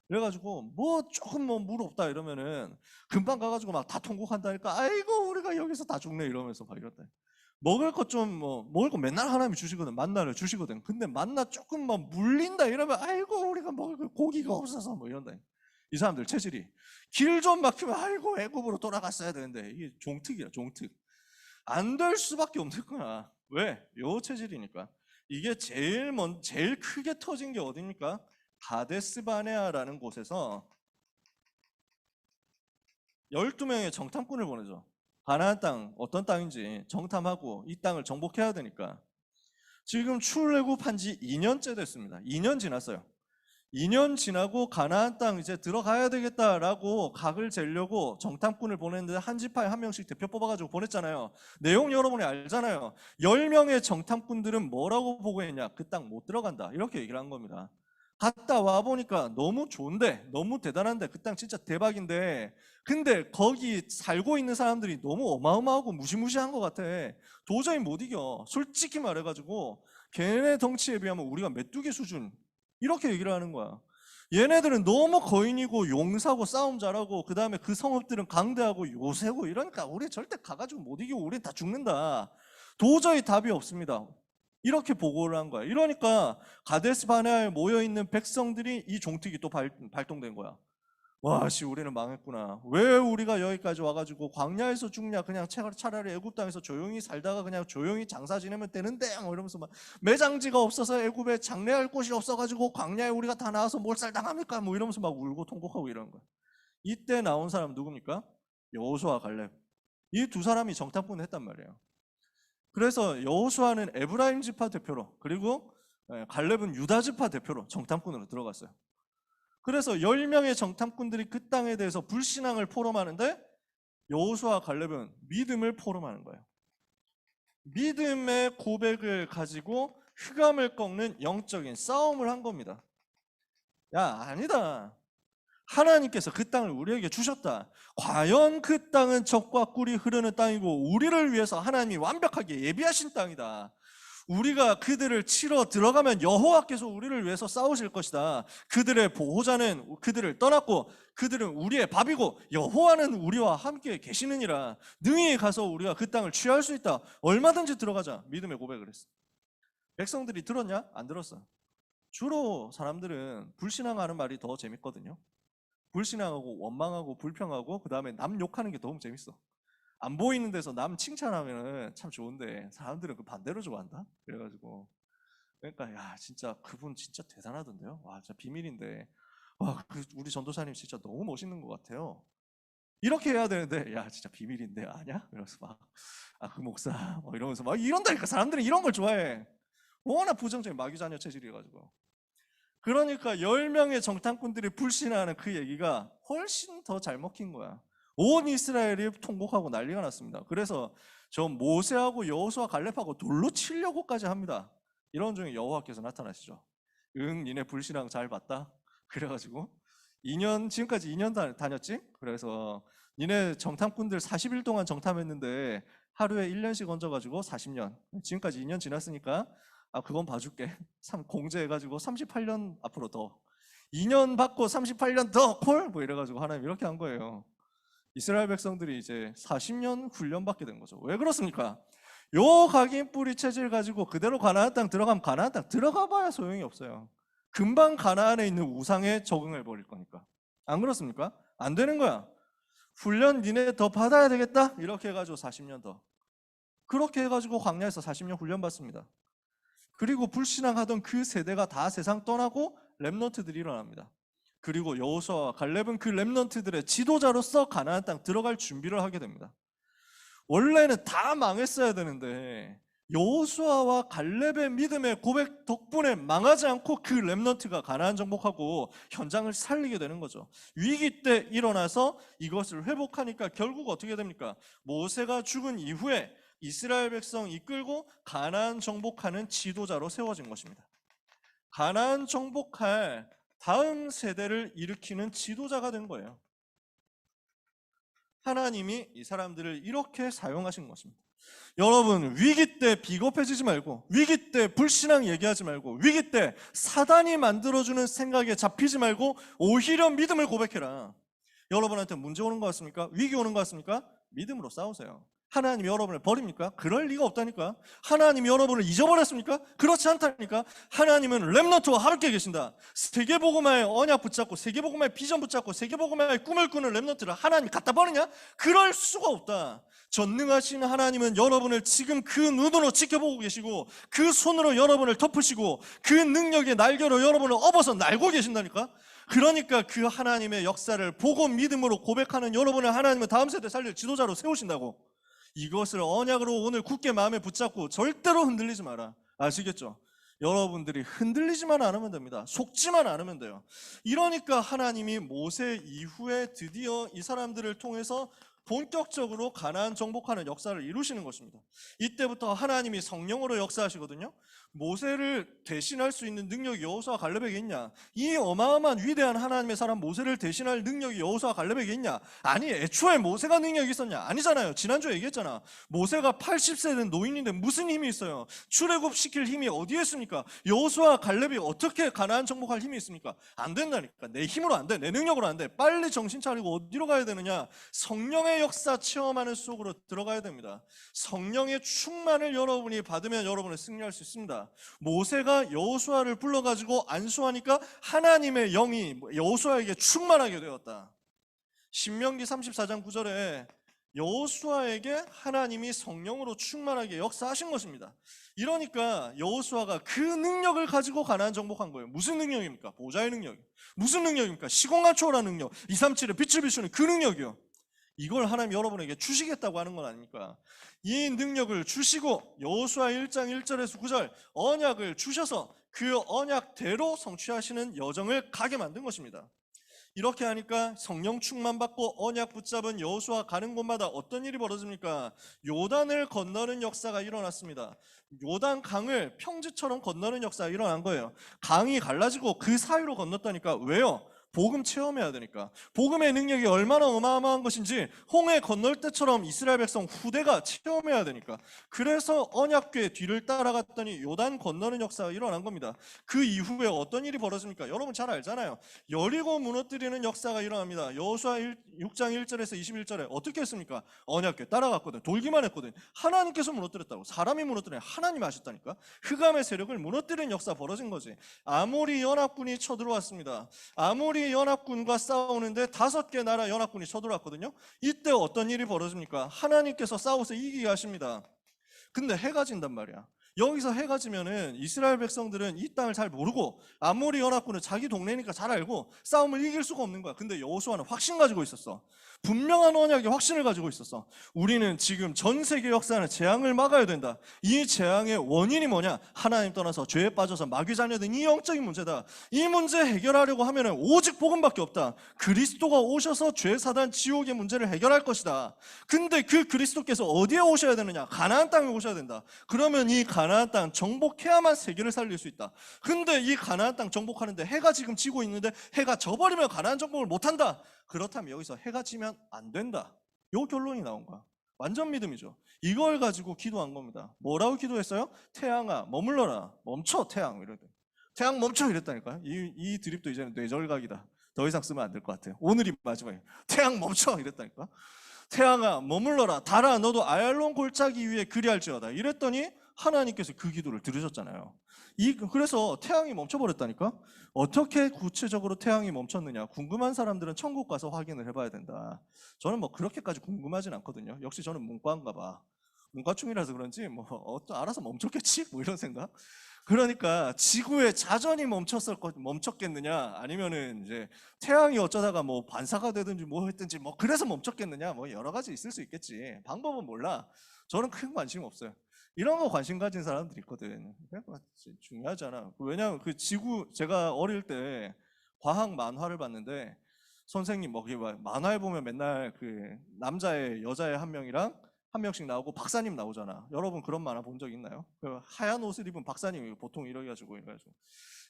그래가지고 뭐 조금 뭐 물 없다 이러면은 금방 가가지고 막 다 통곡한다니까. 아이고 우리가 여기서 다 죽네 이러면서 막 이랬다. 먹을 것 좀 뭐 먹을 거 맨날 하나님이 주시거든. 만나를 주시거든. 근데 만나 조금만 물린다 이러면 아이고 우리가 먹을 거 고기가 없어서 뭐 이런다. 이 사람들 체질이 길 좀 막히면 아이고 애굽으로 돌아갔어야 되는데 이게 종특이야 종특. 안 될 수밖에 없는 거야. 왜? 요 체질이니까. 이게 제일 크게 터진 게 어디입니까? 가데스 바네아라는 곳에서 12명의 정탐꾼을 보내죠. 가나안 땅 어떤 땅인지 정탐하고 이 땅을 정복해야 되니까. 지금 출애굽한 지 2년째 됐습니다. 2년 지났어요. 2년 지나고 가나안 땅 이제 들어가야 되겠다라고 각을 재려고 정탐꾼을 보냈는데 한 지파에 한 명씩 대표 뽑아가지고 보냈잖아요. 내용 여러분이 알잖아요. 10명의 정탐꾼들은 뭐라고 보고했냐? 그 땅 못 들어간다 이렇게 얘기를 한 겁니다. 갔다 와 보니까 너무 좋은데 너무 대단한데 그 땅 진짜 대박인데 근데 거기 살고 있는 사람들이 너무 어마어마하고 무시무시한 것 같아. 도저히 못 이겨. 솔직히 말해가지고 걔네 덩치에 비하면 우리가 메뚜기 수준 이렇게 얘기를 하는 거야. 얘네들은 너무 거인이고 용사고 싸움 잘하고 그 다음에 그 성읍들은 강대하고 요새고 이러니까 우리 절대 가가지고 못 이기고 우리 다 죽는다. 도저히 답이 없습니다. 이렇게 보고를 한 거야. 이러니까 가데스 바네아에 모여있는 백성들이 이 종특이 또 발동된 거야. 와, 씨, 우리는 망했구나. 왜 우리가 여기까지 와가지고 광야에서 죽냐? 그냥 차라리 애굽 땅에서 조용히 살다가 그냥 조용히 장사 지내면 되는데 뭐 이러면서 막 매장지가 없어서 애굽에 장례할 곳이 없어가지고 광야에 우리가 다 나와서 몰살당합니까? 뭐 이러면서 막 울고 통곡하고 이러는 거야. 이때 나온 사람 누굽니까? 여호수아 갈렙. 이 두 사람이 정탐꾼을 했단 말이에요. 그래서 여호수아는 에브라임 지파 대표로 그리고 갈렙은 유다 지파 대표로 정탐꾼으로 들어갔어요. 그래서 10명의 정탐꾼들이 그 땅에 대해서 불신앙을 포럼하는데 여호수아 갈렙은 믿음을 포럼하는 거예요. 믿음의 고백을 가지고 흑암을 꺾는 영적인 싸움을 한 겁니다. 야, 아니다. 하나님께서 그 땅을 우리에게 주셨다. 과연 그 땅은 젖과 꿀이 흐르는 땅이고 우리를 위해서 하나님이 완벽하게 예비하신 땅이다. 우리가 그들을 치러 들어가면 여호와께서 우리를 위해서 싸우실 것이다. 그들의 보호자는 그들을 떠났고 그들은 우리의 밥이고 여호와는 우리와 함께 계시느니라. 능히 가서 우리가 그 땅을 취할 수 있다. 얼마든지 들어가자. 믿음의 고백을 했어. 백성들이 들었냐? 안 들었어. 주로 사람들은 불신앙하는 말이 더 재밌거든요. 불신앙하고 원망하고 불평하고 그 다음에 남 욕하는 게 너무 재밌어. 안 보이는 데서 남 칭찬하면은 참 좋은데 사람들은 그 반대로 좋아한다. 그래가지고 그러니까 야 진짜 그분 진짜 대단하던데요. 와 진짜 비밀인데 와 그 우리 전도사님 진짜 너무 멋있는 것 같아요. 이렇게 해야 되는데 야 진짜 비밀인데 아냐? 그래서 막 아 그 목사 뭐 이러면서 막 이런다니까. 사람들은 이런 걸 좋아해. 워낙 부정적인 마귀자녀 체질이어가지고. 그러니까 10명의 정탐꾼들이 불신하는 그 얘기가 훨씬 더 잘 먹힌 거야. 온 이스라엘이 통곡하고 난리가 났습니다. 그래서 저 모세하고 여호수아 갈렙하고 돌로 치려고까지 합니다. 이런 중에 여호와께서 나타나시죠. 응, 니네 불신앙 잘 봤다. 그래가지고 지금까지 2년 다녔지? 그래서 니네 정탐꾼들 40일 동안 정탐했는데 하루에 1년씩 얹어가지고 40년. 지금까지 2년 지났으니까 그건 봐줄게. 공제해가지고 38년 앞으로 더. 2년 받고 38년 더 콜? 뭐 이래가지고 하나님 이렇게 한 거예요. 이스라엘 백성들이 이제 40년 훈련 받게 된 거죠. 왜 그렇습니까? 요 각인 뿌리 체질 가지고 그대로 가나안 땅 들어가면 가나안 땅 들어가 봐야 소용이 없어요. 금방 가나안에 있는 우상에 적응해 버릴 거니까. 안 그렇습니까? 안 되는 거야. 훈련 니네 더 받아야 되겠다. 이렇게 해가지고 40년 더. 그렇게 해가지고 광야에서 40년 훈련 받습니다. 그리고 불신앙하던 그 세대가 다 세상 떠나고 렘넌트들이 일어납니다. 그리고 여호수아와 갈렙은 그 렘넌트들의 지도자로서 가나안 땅 들어갈 준비를 하게 됩니다. 원래는 다 망했어야 되는데 여호수아와 갈렙의 믿음의 고백 덕분에 망하지 않고 그 렘넌트가 가나안 정복하고 현장을 살리게 되는 거죠. 위기 때 일어나서 이것을 회복하니까 결국 어떻게 됩니까? 모세가 죽은 이후에 이스라엘 백성 이끌고 가나안 정복하는 지도자로 세워진 것입니다. 가나안 정복할 다음 세대를 일으키는 지도자가 된 거예요. 하나님이 이 사람들을 이렇게 사용하신 것입니다. 여러분, 위기 때 비겁해지지 말고, 위기 때 불신앙 얘기하지 말고, 위기 때 사단이 만들어주는 생각에 잡히지 말고 오히려 믿음을 고백해라. 여러분한테 문제 오는 것 같습니까? 위기 오는 것 같습니까? 믿음으로 싸우세요. 하나님이 여러분을 버립니까? 그럴 리가 없다니까. 하나님이 여러분을 잊어버렸습니까? 그렇지 않다니까. 하나님은 렘넌트와 함께 계신다. 세계복음화의 언약 붙잡고 세계복음화의 비전 붙잡고 세계복음화의 꿈을 꾸는 렘넌트를 하나님이 갖다 버리냐? 그럴 수가 없다. 전능하신 하나님은 여러분을 지금 그 눈으로 지켜보고 계시고 그 손으로 여러분을 덮으시고 그 능력의 날개로 여러분을 업어서 날고 계신다니까. 그러니까 그 하나님의 역사를 보고 믿음으로 고백하는 여러분을 하나님은 다음 세대 살릴 지도자로 세우신다고. 이것을 언약으로 오늘 굳게 마음에 붙잡고 절대로 흔들리지 마라. 아시겠죠? 여러분들이 흔들리지만 않으면 됩니다. 속지만 않으면 돼요. 이러니까 하나님이 모세 이후에 드디어 이 사람들을 통해서 본격적으로 가나안 정복하는 역사를 이루시는 것입니다. 이때부터 하나님이 성령으로 역사하시거든요. 모세를 대신할 수 있는 능력이 여호수아 갈렙에게 있냐? 이 어마어마한 위대한 하나님의 사람 모세를 대신할 능력이 여호수아 갈렙에게 있냐? 아니, 애초에 모세가 능력이 있었냐? 아니잖아요. 지난주에 얘기했잖아. 모세가 80세 된 노인인데 무슨 힘이 있어요? 출애굽시킬 힘이 어디에 있습니까? 여호수아 갈렙이 어떻게 가나안 정복할 힘이 있습니까? 안 된다니까. 내 힘으로 안 돼. 내 능력으로 안 돼. 빨리 정신 차리고 어디로 가야 되느냐? 성령의 역사 체험하는 속으로 들어가야 됩니다. 성령의 충만을 여러분이 받으면 여러분은 승리할 수 있습니다. 모세가 여호수아를 불러가지고 안수하니까 하나님의 영이 여호수아에게 충만하게 되었다. 신명기 34장 9절에 여호수아에게 하나님이 성령으로 충만하게 역사하신 것입니다. 이러니까 여호수아가 그 능력을 가지고 가나안 정복한 거예요. 무슨 능력입니까? 보좌의 능력. 무슨 능력입니까? 시공간 초월한 능력. 237의 빛을 비추는 그 능력이요. 이걸 하나님 여러분에게 주시겠다고 하는 건 아닙니까? 이 능력을 주시고 여호수아 1장 1절에서 9절 언약을 주셔서 그 언약대로 성취하시는 여정을 가게 만든 것입니다. 이렇게 하니까 성령 충만받고 언약 붙잡은 여호수아 가는 곳마다 어떤 일이 벌어집니까? 요단을 건너는 역사가 일어났습니다. 요단 강을 평지처럼 건너는 역사가 일어난 거예요. 강이 갈라지고 그 사이로 건넜다니까. 왜요? 복음 체험해야 되니까. 복음의 능력이 얼마나 어마어마한 것인지 홍해 건널 때처럼 이스라엘 백성 후대가 체험해야 되니까. 그래서 언약궤 뒤를 따라갔더니 요단 건너는 역사가 일어난 겁니다. 그 이후에 어떤 일이 벌어집니까? 여러분 잘 알잖아요. 여리고 무너뜨리는 역사가 일어납니다. 여호수아 6장 1절에서 21절에 어떻게 했습니까? 언약궤 따라갔거든. 돌기만 했거든. 하나님께서 무너뜨렸다고. 사람이 무너뜨려. 하나님이 하셨다니까. 흑암의 세력을 무너뜨리는 역사 벌어진 거지. 아모리 연합군이 쳐들어왔습니다. 아모리 아모리 연합군과 싸우는데 5개 나라 연합군이 쳐들어왔거든요. 이때 어떤 일이 벌어집니까? 하나님께서 싸워서 이기게 하십니다. 근데 해가 진단 말이야. 여기서 해가 지면은 이스라엘 백성들은 이 땅을 잘 모르고 아모리 연합군은 자기 동네니까 잘 알고 싸움을 이길 수가 없는 거야. 근데 여호수아는 확신 가지고 있었어. 분명한 언약의 확신을 가지고 있었어. 우리는 지금 전 세계 역사는 재앙을 막아야 된다. 이 재앙의 원인이 뭐냐? 하나님 떠나서 죄에 빠져서 마귀 자녀된 이 영적인 문제다. 이 문제 해결하려고 하면은 오직 복음밖에 없다. 그리스도가 오셔서 죄, 사단, 지옥의 문제를 해결할 것이다. 근데 그 그리스도께서 어디에 오셔야 되느냐? 가나안 땅에 오셔야 된다. 그러면 이 가나안 땅 정복해야만 세계를 살릴 수 있다. 근데 이 가나안 땅 정복하는데 해가 지금 지고 있는데 해가 져버리면 가나안 정복을 못한다. 그렇다면 여기서 해가 지면 안 된다. 요 결론이 나온 거야. 완전 믿음이죠. 이걸 가지고 기도한 겁니다. 뭐라고 기도했어요? 태양아 머물러라. 멈춰 태양. 이러더니 태양 멈춰 이랬다니까요. 이 드립도 이제는 뇌절각이다. 더 이상 쓰면 안 될 것 같아요. 오늘이 마지막이에요. 태양 멈춰 이랬다니까. 태양아 머물러라. 달아 너도 아얄론 골짜기 위에 그리할지어다. 이랬더니 하나님께서 그 기도를 들으셨잖아요. 그래서 태양이 멈춰버렸다니까. 어떻게 구체적으로 태양이 멈췄느냐 궁금한 사람들은 천국 가서 확인을 해봐야 된다. 저는 뭐 그렇게까지 궁금하진 않거든요. 역시 저는 문과인가 봐. 문과충이라서 그런지 뭐 알아서 멈췄겠지? 뭐 이런 생각. 그러니까 지구의 자전이 멈췄겠느냐 아니면은 이제 태양이 어쩌다가 뭐 반사가 되든지 뭐 했든지 뭐 그래서 멈췄겠느냐 뭐 여러 가지 있을 수 있겠지. 방법은 몰라. 저는 큰 관심 없어요. 이런 거 관심 가진 사람들이 있거든. 중요하잖아. 왜냐하면 그 지구, 제가 어릴 때 과학 만화를 봤는데 선생님 뭐 만화에 보면 맨날 그 남자의 여자의 한 명이랑 한 명씩 나오고 박사님 나오잖아. 여러분 그런 만화 본 적 있나요? 그 하얀 옷을 입은 박사님이 보통 이래가지고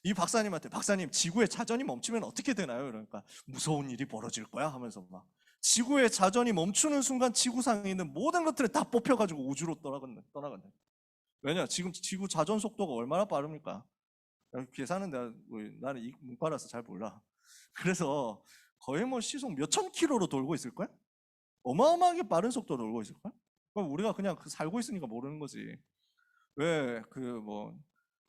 이 박사님한테 박사님 지구의 자전이 멈추면 어떻게 되나요? 그러니까 무서운 일이 벌어질 거야 하면서 막 지구의 자전이 멈추는 순간 지구상에 있는 모든 것들을 다 뽑혀가지고 우주로 떠나간다. 왜냐? 지금 지구 자전 속도가 얼마나 빠릅니까? 계산은 나는 문과라서 잘 몰라. 그래서 거의 뭐 시속 몇천 킬로로 돌고 있을걸? 어마어마하게 빠른 속도로 돌고 있을걸? 그럼 우리가 그냥 살고 있으니까 모르는 거지. 왜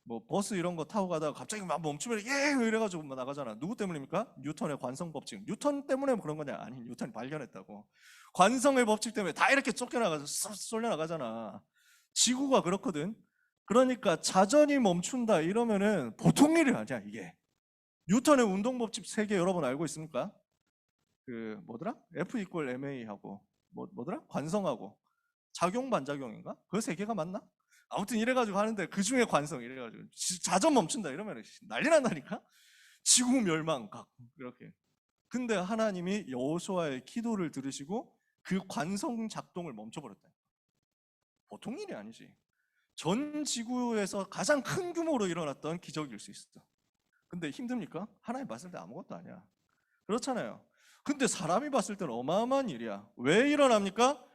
뭐 버스 이런 거 타고 가다가 갑자기 막 멈추면 이래가지고 막 나가잖아. 누구 때문입니까? 뉴턴의 관성 법칙. 뉴턴 때문에 그런 거냐? 아니 뉴턴이 발견했다고. 관성의 법칙 때문에 다 이렇게 쫓겨나가서 쏠려 나가잖아. 지구가 그렇거든. 그러니까 자전이 멈춘다 이러면은 보통 일이 아니야 이게. 뉴턴의 운동 법칙 3개 여러분 알고 있습니까? 그 뭐더라? F = ma 하고 뭐더라? 관성하고 작용 반작용인가? 그 3개가 맞나? 아무튼 이래가지고 하는데 그 중에 관성 이래가지고 자전 멈춘다 이러면 난리 난다니까. 지구 멸망 각 이렇게. 근데 하나님이 여호수아의 기도를 들으시고 그 관성 작동을 멈춰버렸다. 보통 일이 아니지. 전 지구에서 가장 큰 규모로 일어났던 기적일 수 있어. 근데 힘듭니까? 하나님 봤을 때 아무것도 아니야. 그렇잖아요. 근데 사람이 봤을 때는 어마어마한 일이야. 왜 일어납니까?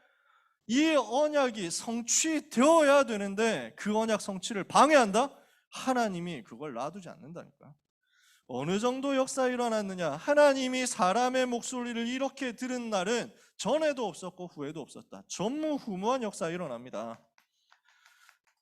이 언약이 성취되어야 되는데 그 언약 성취를 방해한다? 하나님이 그걸 놔두지 않는다니까. 어느 정도 역사가 일어났느냐? 하나님이 사람의 목소리를 이렇게 들은 날은 전에도 없었고 후에도 없었다. 전무후무한 역사가 일어납니다.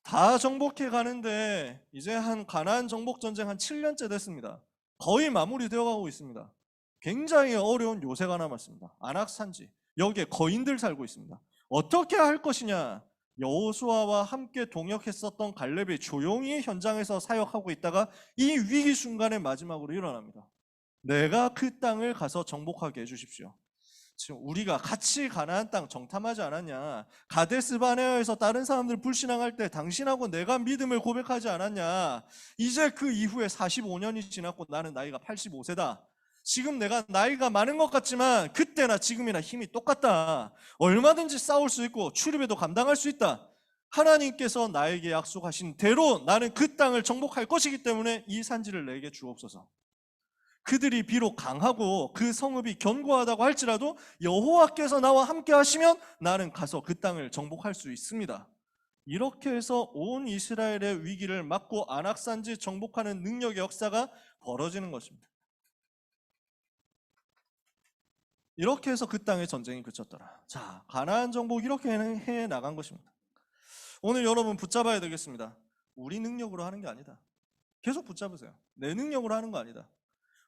다 정복해 가는데 이제 한 가나안 정복 전쟁 한 7년째 됐습니다. 거의 마무리되어 가고 있습니다. 굉장히 어려운 요새가 남았습니다. 안악산지. 여기에 거인들 살고 있습니다. 어떻게 할 것이냐? 여호수아와 함께 동역했었던 갈렙이 조용히 현장에서 사역하고 있다가 이 위기 순간에 마지막으로 일어납니다. 내가 그 땅을 가서 정복하게 해주십시오. 지금 우리가 같이 가나안 땅 정탐하지 않았냐? 가데스 바네아에서 다른 사람들 불신앙할 때 당신하고 내가 믿음을 고백하지 않았냐? 이제 그 이후에 45년이 지났고 나는 나이가 85세다. 지금 내가 나이가 많은 것 같지만 그때나 지금이나 힘이 똑같다. 얼마든지 싸울 수 있고 출입에도 감당할 수 있다. 하나님께서 나에게 약속하신 대로 나는 그 땅을 정복할 것이기 때문에 이 산지를 내게 주옵소서. 그들이 비록 강하고 그 성읍이 견고하다고 할지라도 여호와께서 나와 함께 하시면 나는 가서 그 땅을 정복할 수 있습니다. 이렇게 해서 온 이스라엘의 위기를 막고 안악산지 정복하는 능력의 역사가 벌어지는 것입니다. 이렇게 해서 그 땅의 전쟁이 그쳤더라. 자, 가나안 정복 이렇게 해 나간 것입니다. 오늘 여러분 붙잡아야 되겠습니다. 우리 능력으로 하는 게 아니다. 계속 붙잡으세요. 내 능력으로 하는 거 아니다.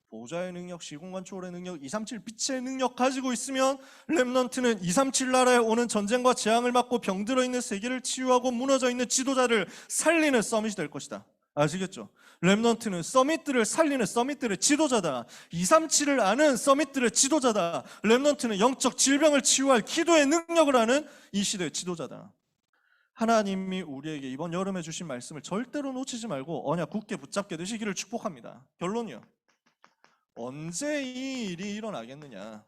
보좌의 능력, 시공간 초월의 능력, 237 빛의 능력 가지고 있으면 렘넌트는 237 나라에 오는 전쟁과 재앙을 막고 병들어 있는 세계를 치유하고 무너져 있는 지도자를 살리는 서밋이 될 것이다. 아시겠죠? 렘넌트는 서밋들을 살리는 서밋들의 지도자다. 237을 아는 서밋들의 지도자다. 렘넌트는 영적 질병을 치유할 기도의 능력을 아는 이 시대의 지도자다. 하나님이 우리에게 이번 여름에 주신 말씀을 절대로 놓치지 말고 언약 굳게 붙잡게 되시기를 축복합니다. 결론이요. 언제 이 일이 일어나겠느냐?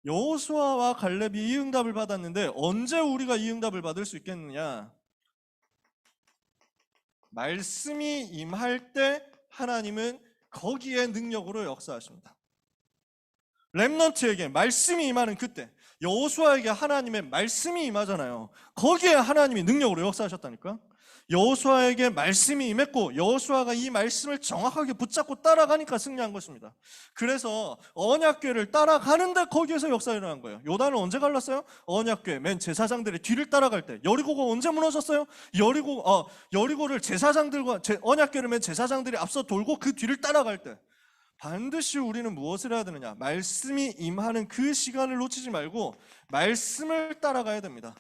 여호수아와 갈렙이 이 응답을 받았는데 언제 우리가 이 응답을 받을 수 있겠느냐? 말씀이 임할 때 하나님은 거기에 능력으로 역사하십니다. 렘넌트에게 말씀이 임하는 그때, 여호수아에게 하나님의 말씀이 임하잖아요. 거기에 하나님이 능력으로 역사하셨다니까. 여호수아에게 말씀이 임했고 여호수아가 이 말씀을 정확하게 붙잡고 따라가니까 승리한 것입니다. 그래서 언약궤를 따라가는데 거기에서 역사가 일어난 거예요. 요단을 언제 갈랐어요? 언약궤 맨 제사장들의 뒤를 따라갈 때. 여리고가 언제 무너졌어요? 여리고를 제사장들과 언약궤를 맨 제사장들이 앞서 돌고 그 뒤를 따라갈 때. 반드시 우리는 무엇을 해야 되느냐? 말씀이 임하는 그 시간을 놓치지 말고 말씀을 따라가야 됩니다.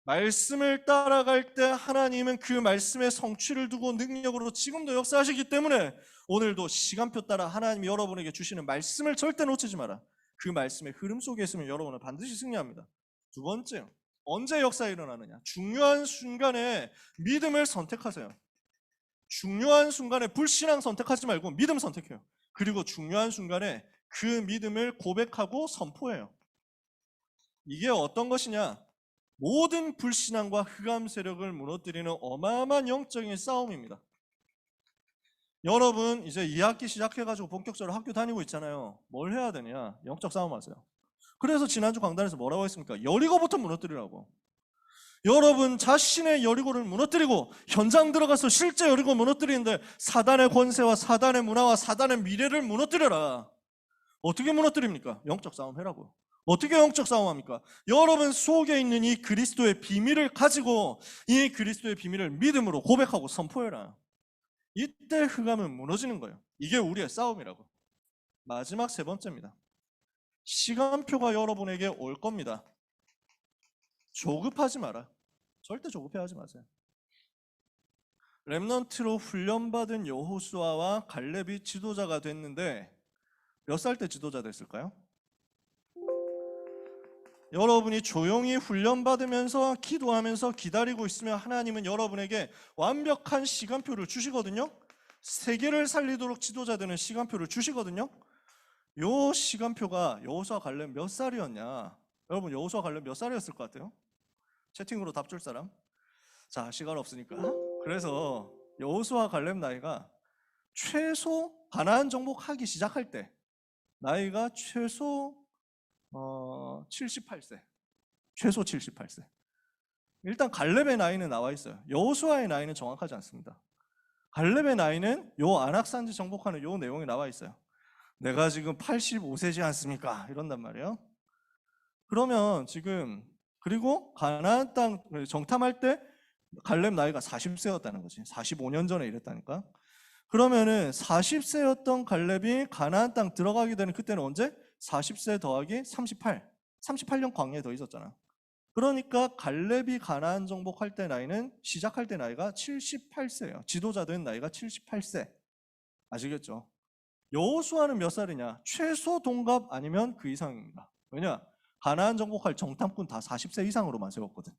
말씀을 따라갈 때 하나님은 그 말씀의 성취를 두고 능력으로 지금도 역사하시기 때문에 오늘도 시간표 따라 하나님이 여러분에게 주시는 말씀을 절대 놓치지 마라. 그 말씀의 흐름 속에 있으면 여러분은 반드시 승리합니다. 두 번째, 언제 역사가 일어나느냐? 중요한 순간에 믿음을 선택하세요. 중요한 순간에 불신앙 선택하지 말고 믿음 선택해요. 그리고 중요한 순간에 그 믿음을 고백하고 선포해요. 이게 어떤 것이냐? 모든 불신앙과 흑암 세력을 무너뜨리는 어마어마한 영적인 싸움입니다. 여러분 이제 2학기 시작해가지고 본격적으로 학교 다니고 있잖아요. 뭘 해야 되냐? 영적 싸움 하세요. 그래서 지난주 강단에서 뭐라고 했습니까? 여리고부터 무너뜨리라고. 여러분 자신의 여리고를 무너뜨리고 현장 들어가서 실제 여리고 무너뜨리는데 사단의 권세와 사단의 문화와 사단의 미래를 무너뜨려라. 어떻게 무너뜨립니까? 영적 싸움 해라고. 어떻게 영적 싸움합니까? 여러분 속에 있는 이 그리스도의 비밀을 가지고 이 그리스도의 비밀을 믿음으로 고백하고 선포해라. 이때 흑암은 무너지는 거예요. 이게 우리의 싸움이라고. 마지막 세 번째입니다. 시간표가 여러분에게 올 겁니다. 조급하지 마라. 절대 조급해하지 마세요. 렘넌트로 훈련받은 여호수아와 갈렙이 지도자가 됐는데 몇 살 때 지도자 됐을까요? 여러분이 조용히 훈련받으면서 기도하면서 기다리고 있으면 하나님은 여러분에게 완벽한 시간표를 주시거든요. 세계를 살리도록 지도자 되는 시간표를 주시거든요. 요 시간표가 여호수아 갈렙 몇 살이었냐? 여러분 여호수아 갈렙 몇 살이었을 것 같아요? 채팅으로 답 줄 사람? 자, 시간 없으니까. 그래서 여호수아 갈렙 나이가 최소 가나안 정복하기 시작할 때 나이가 최소 78세. 최소 78세. 일단 갈렙의 나이는 나와 있어요. 여호수아의 나이는 정확하지 않습니다. 갈렙의 나이는 요 안악산지 정복하는 요 내용이 나와 있어요. 내가 지금 85세지 않습니까? 이런단 말이에요. 그러면 지금 그리고 가나안 땅 정탐할 때 갈렙 나이가 40세였다는 거지. 45년 전에 이랬다니까. 그러면은 40세였던 갈렙이 가나안 땅 들어가게 되는 그때는 언제? 40세 더하기 38. 38년 광야에 더 있었잖아. 그러니까 갈렙이 가나안 정복할 때 나이는 시작할 때 나이가 78세예요. 지도자 된 나이가 78세. 아시겠죠? 여호수아는 몇 살이냐? 최소 동갑 아니면 그 이상입니다. 왜냐? 가나안 정복할 정탐꾼 다 40세 이상으로만 세웠거든.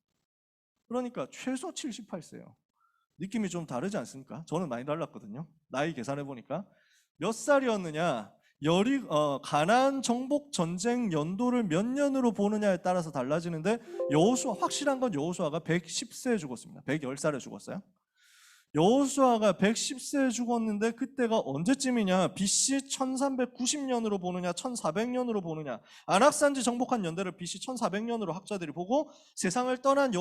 그러니까 최소 78세예요. 느낌이 좀 다르지 않습니까? 저는 많이 달랐거든요. 나이 계산해 보니까 몇 살이었느냐? 가나안 정복 전쟁 연도를 몇 년으로 보느냐에 따라서 달라지는데 여호수아 확실한 건 여호수아가 110세에 죽었습니다. 110살에 죽었어요. 여호수아가 110세에 죽었는데 그때가 언제쯤이냐? BC 1390년으로 보느냐 1400년으로 보느냐. 안악산지 정복한 연대를 BC 1400년으로 학자들이 보고 세상을 떠난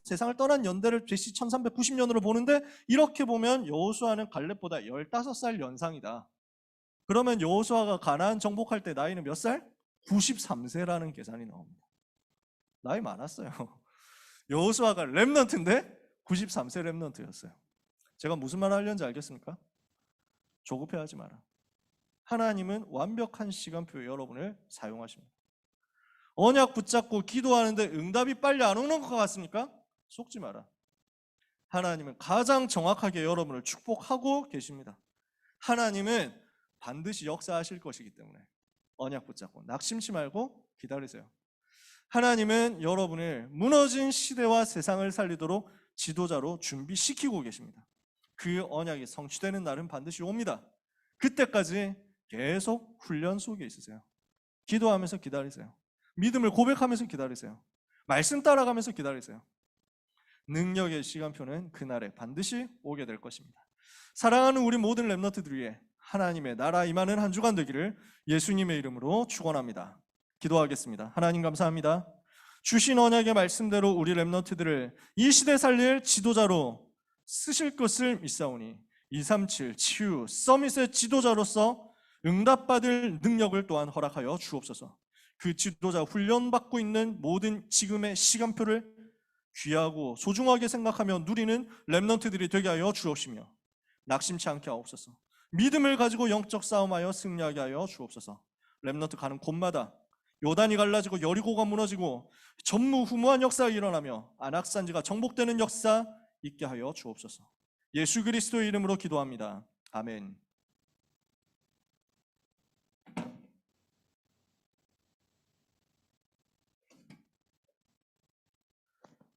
세상을 떠난 연대를 BC 1390년으로 보는데 이렇게 보면 여호수아는 갈렙보다 15살 연상이다. 그러면 여호수아가 가나안 정복할 때 나이는 몇 살? 93세라는 계산이 나옵니다. 나이 많았어요. 여호수아가 렘넌트인데 93세 렘넌트였어요. 제가 무슨 말 하려는지 알겠습니까? 조급해하지 마라. 하나님은 완벽한 시간표에 여러분을 사용하십니다. 언약 붙잡고 기도하는데 응답이 빨리 안 오는 것 같습니까? 속지 마라. 하나님은 가장 정확하게 여러분을 축복하고 계십니다. 하나님은 반드시 역사하실 것이기 때문에 언약 붙잡고 낙심치 말고 기다리세요. 하나님은 여러분을 무너진 시대와 세상을 살리도록 지도자로 준비시키고 계십니다. 그 언약이 성취되는 날은 반드시 옵니다. 그때까지 계속 훈련 속에 있으세요. 기도하면서 기다리세요. 믿음을 고백하면서 기다리세요. 말씀 따라가면서 기다리세요. 능력의 시간표는 그날에 반드시 오게 될 것입니다. 사랑하는 우리 모든 렘넌트들 위해 하나님의 나라 임하는 한 주간 되기를 예수님의 이름으로 축원합니다. 기도하겠습니다. 하나님 감사합니다. 주신 언약의 말씀대로 우리 렘넌트들을 이 시대 살릴 지도자로 쓰실 것을 믿사오니 237 치유 서밋의 지도자로서 응답받을 능력을 또한 허락하여 주옵소서. 그 지도자 훈련받고 있는 모든 지금의 시간표를 귀하고 소중하게 생각하며 누리는 렘넌트들이 되게 하여 주옵시며 낙심치 않게 하옵소서. 믿음을 가지고 영적 싸움하여 승리하게 하여 주옵소서. 렘넌트 가는 곳마다 요단이 갈라지고 여리고가 무너지고 전무후무한 역사가 일어나며 안악산지가 정복되는 역사 있게 하여 주옵소서. 예수 그리스도의 이름으로 기도합니다. 아멘.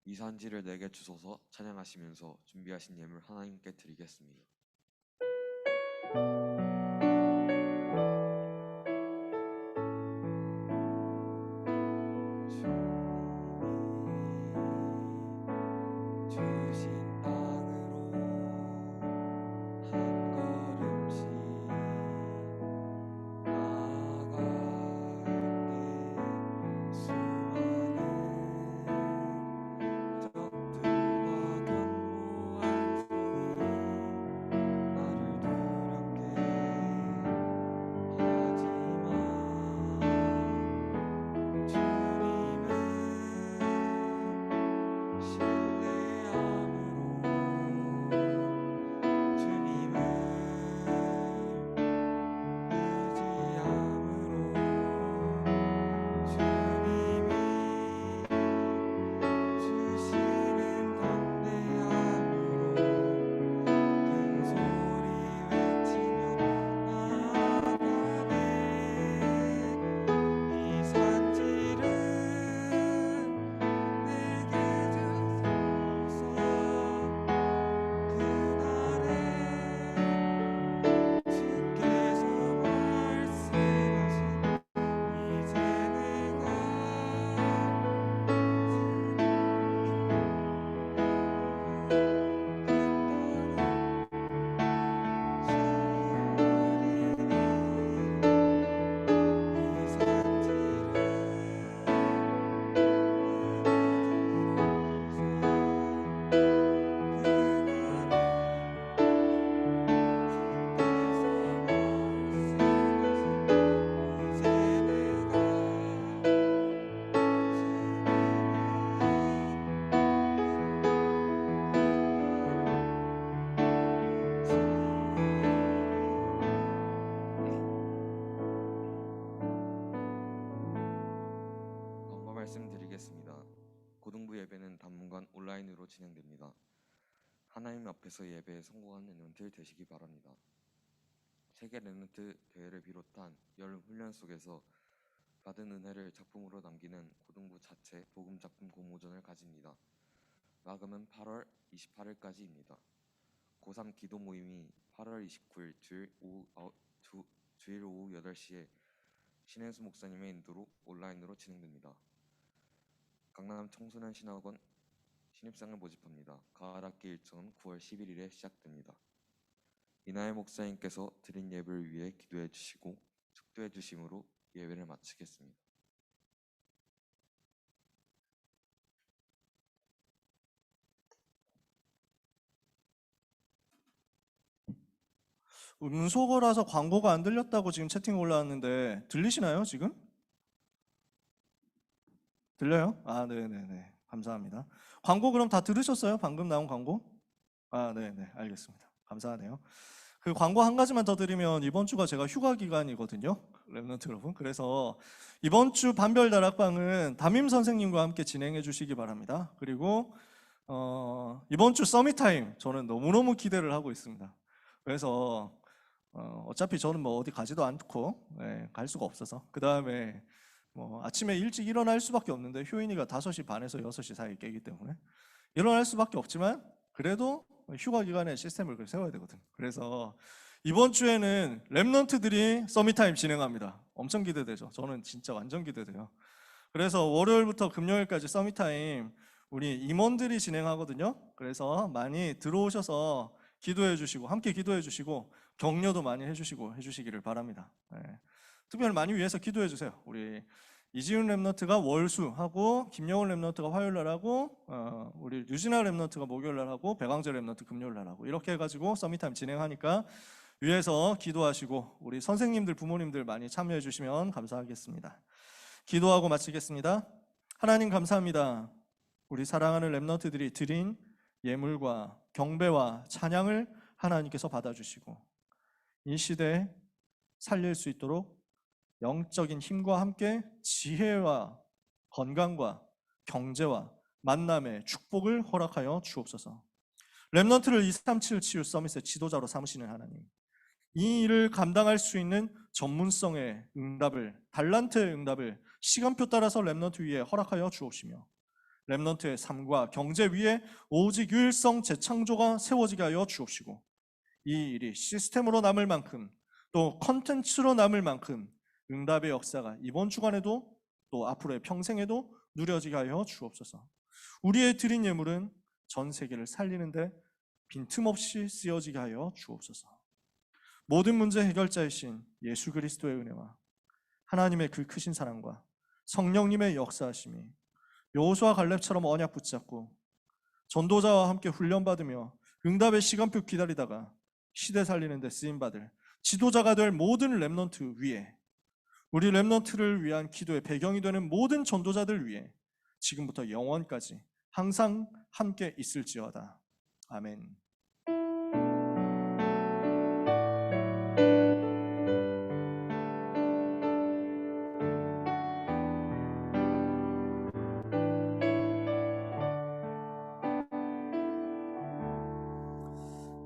이 산지를 내게 주소서 찬양하시면서 준비하신 예물 하나님께 드리겠습니다. 주신 땅으로 한 걸음씩 나아갈 때 수많은 적들과 견고한 손이 나를 두렵게 하지만 말씀드리겠습니다. 고등부 예배는 당분간 온라인으로 진행됩니다. 하나님 앞에서 예배에 성공한 렘넌트 되시기 바랍니다. 세계 렘넌트 대회를 비롯한 여름 훈련 속에서 받은 은혜를 작품으로 남기는 고등부 자체 복음 작품 공모전을 가집니다. 마감은 8월 28일까지입니다. 고3 기도 모임이 8월 29일 주일 오후 8시에 신혜수 목사님의 인도로 온라인으로 진행됩니다. 강남 청소년 신학원 신입생을 모집합니다. 가을 학기 일정은 9월 11일에 시작됩니다. 이나혜 목사님께서 드린 예배를 위해 기도해 주시고 축도해 주심으로 예배를 마치겠습니다. 음소거라서 광고가 안 들렸다고 지금 채팅 올라왔는데 들리시나요 지금? 들려요? 아, 네네네. 감사합니다. 광고 그럼 다 들으셨어요? 방금 나온 광고? 아, 네네. 알겠습니다. 감사하네요. 그 광고 한 가지만 더 드리면 이번 주가 제가 휴가 기간이거든요, 렘넌트 여러분. 그래서 이번 주 반별 다락방은 담임 선생님과 함께 진행해 주시기 바랍니다. 그리고 이번 주 서밋타임 저는 너무너무 기대를 하고 있습니다. 그래서 어차피 저는 뭐 어디 가지도 않고 갈 수가 없어서, 그 다음에 뭐 아침에 일찍 일어날 수밖에 없는데 효인이가 5시 반에서 6시 사이에 깨기 때문에 일어날 수밖에 없지만 그래도 휴가 기간에 시스템을 세워야 되거든. 그래서 이번 주에는 렘넌트들이 서밋타임 진행합니다. 엄청 기대되죠. 저는 진짜 완전 기대돼요. 그래서 월요일부터 금요일까지 서밋타임 우리 임원들이 진행하거든요. 그래서 많이 들어오셔서 기도해 주시고 함께 기도해 주시고 격려도 많이 해주시기를 바랍니다. 특별히 많이 위해서 기도해 주세요. 우리 이지훈 렘넌트가 월수하고 김영훈 렘넌트가 화요일날 하고 우리 류진아 렘넌트가 목요일날 하고 배광재 렘넌트 금요일날 하고 이렇게 해가지고 서밋타임 진행하니까 위해서 기도하시고 우리 선생님들 부모님들 많이 참여해 주시면 감사하겠습니다. 기도하고 마치겠습니다. 하나님 감사합니다. 우리 사랑하는 렘넌트들이 드린 예물과 경배와 찬양을 하나님께서 받아주시고 이 시대에 살릴 수 있도록 영적인 힘과 함께 지혜와 건강과 경제와 만남의 축복을 허락하여 주옵소서. 렘넌트를 237 치유 서밋의 지도자로 삼으시는 하나님, 이 일을 감당할 수 있는 전문성의 응답을, 달란트의 응답을 시간표 따라서 렘넌트 위에 허락하여 주옵시며 렘넌트의 삶과 경제 위에 오직 유일성 재창조가 세워지게 하여 주옵시고 이 일이 시스템으로 남을 만큼 또 컨텐츠로 남을 만큼 응답의 역사가 이번 주간에도 또 앞으로의 평생에도 누려지게 하여 주옵소서. 우리의 드린 예물은 전 세계를 살리는데 빈틈없이 쓰여지게 하여 주옵소서. 모든 문제 해결자이신 예수 그리스도의 은혜와 하나님의 그 크신 사랑과 성령님의 역사하심이 여호수아 갈렙처럼 언약 붙잡고 전도자와 함께 훈련받으며 응답의 시간표 기다리다가 시대 살리는 데 쓰임받을 지도자가 될 모든 렘넌트 위에, 우리 렘넌트를 위한 기도의 배경이 되는 모든 전도자들 위에 지금부터 영원까지 항상 함께 있을지어다. 아멘.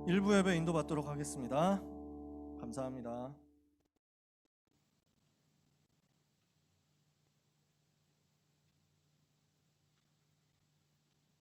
일부 예배 인도받도록 하겠습니다. 감사합니다.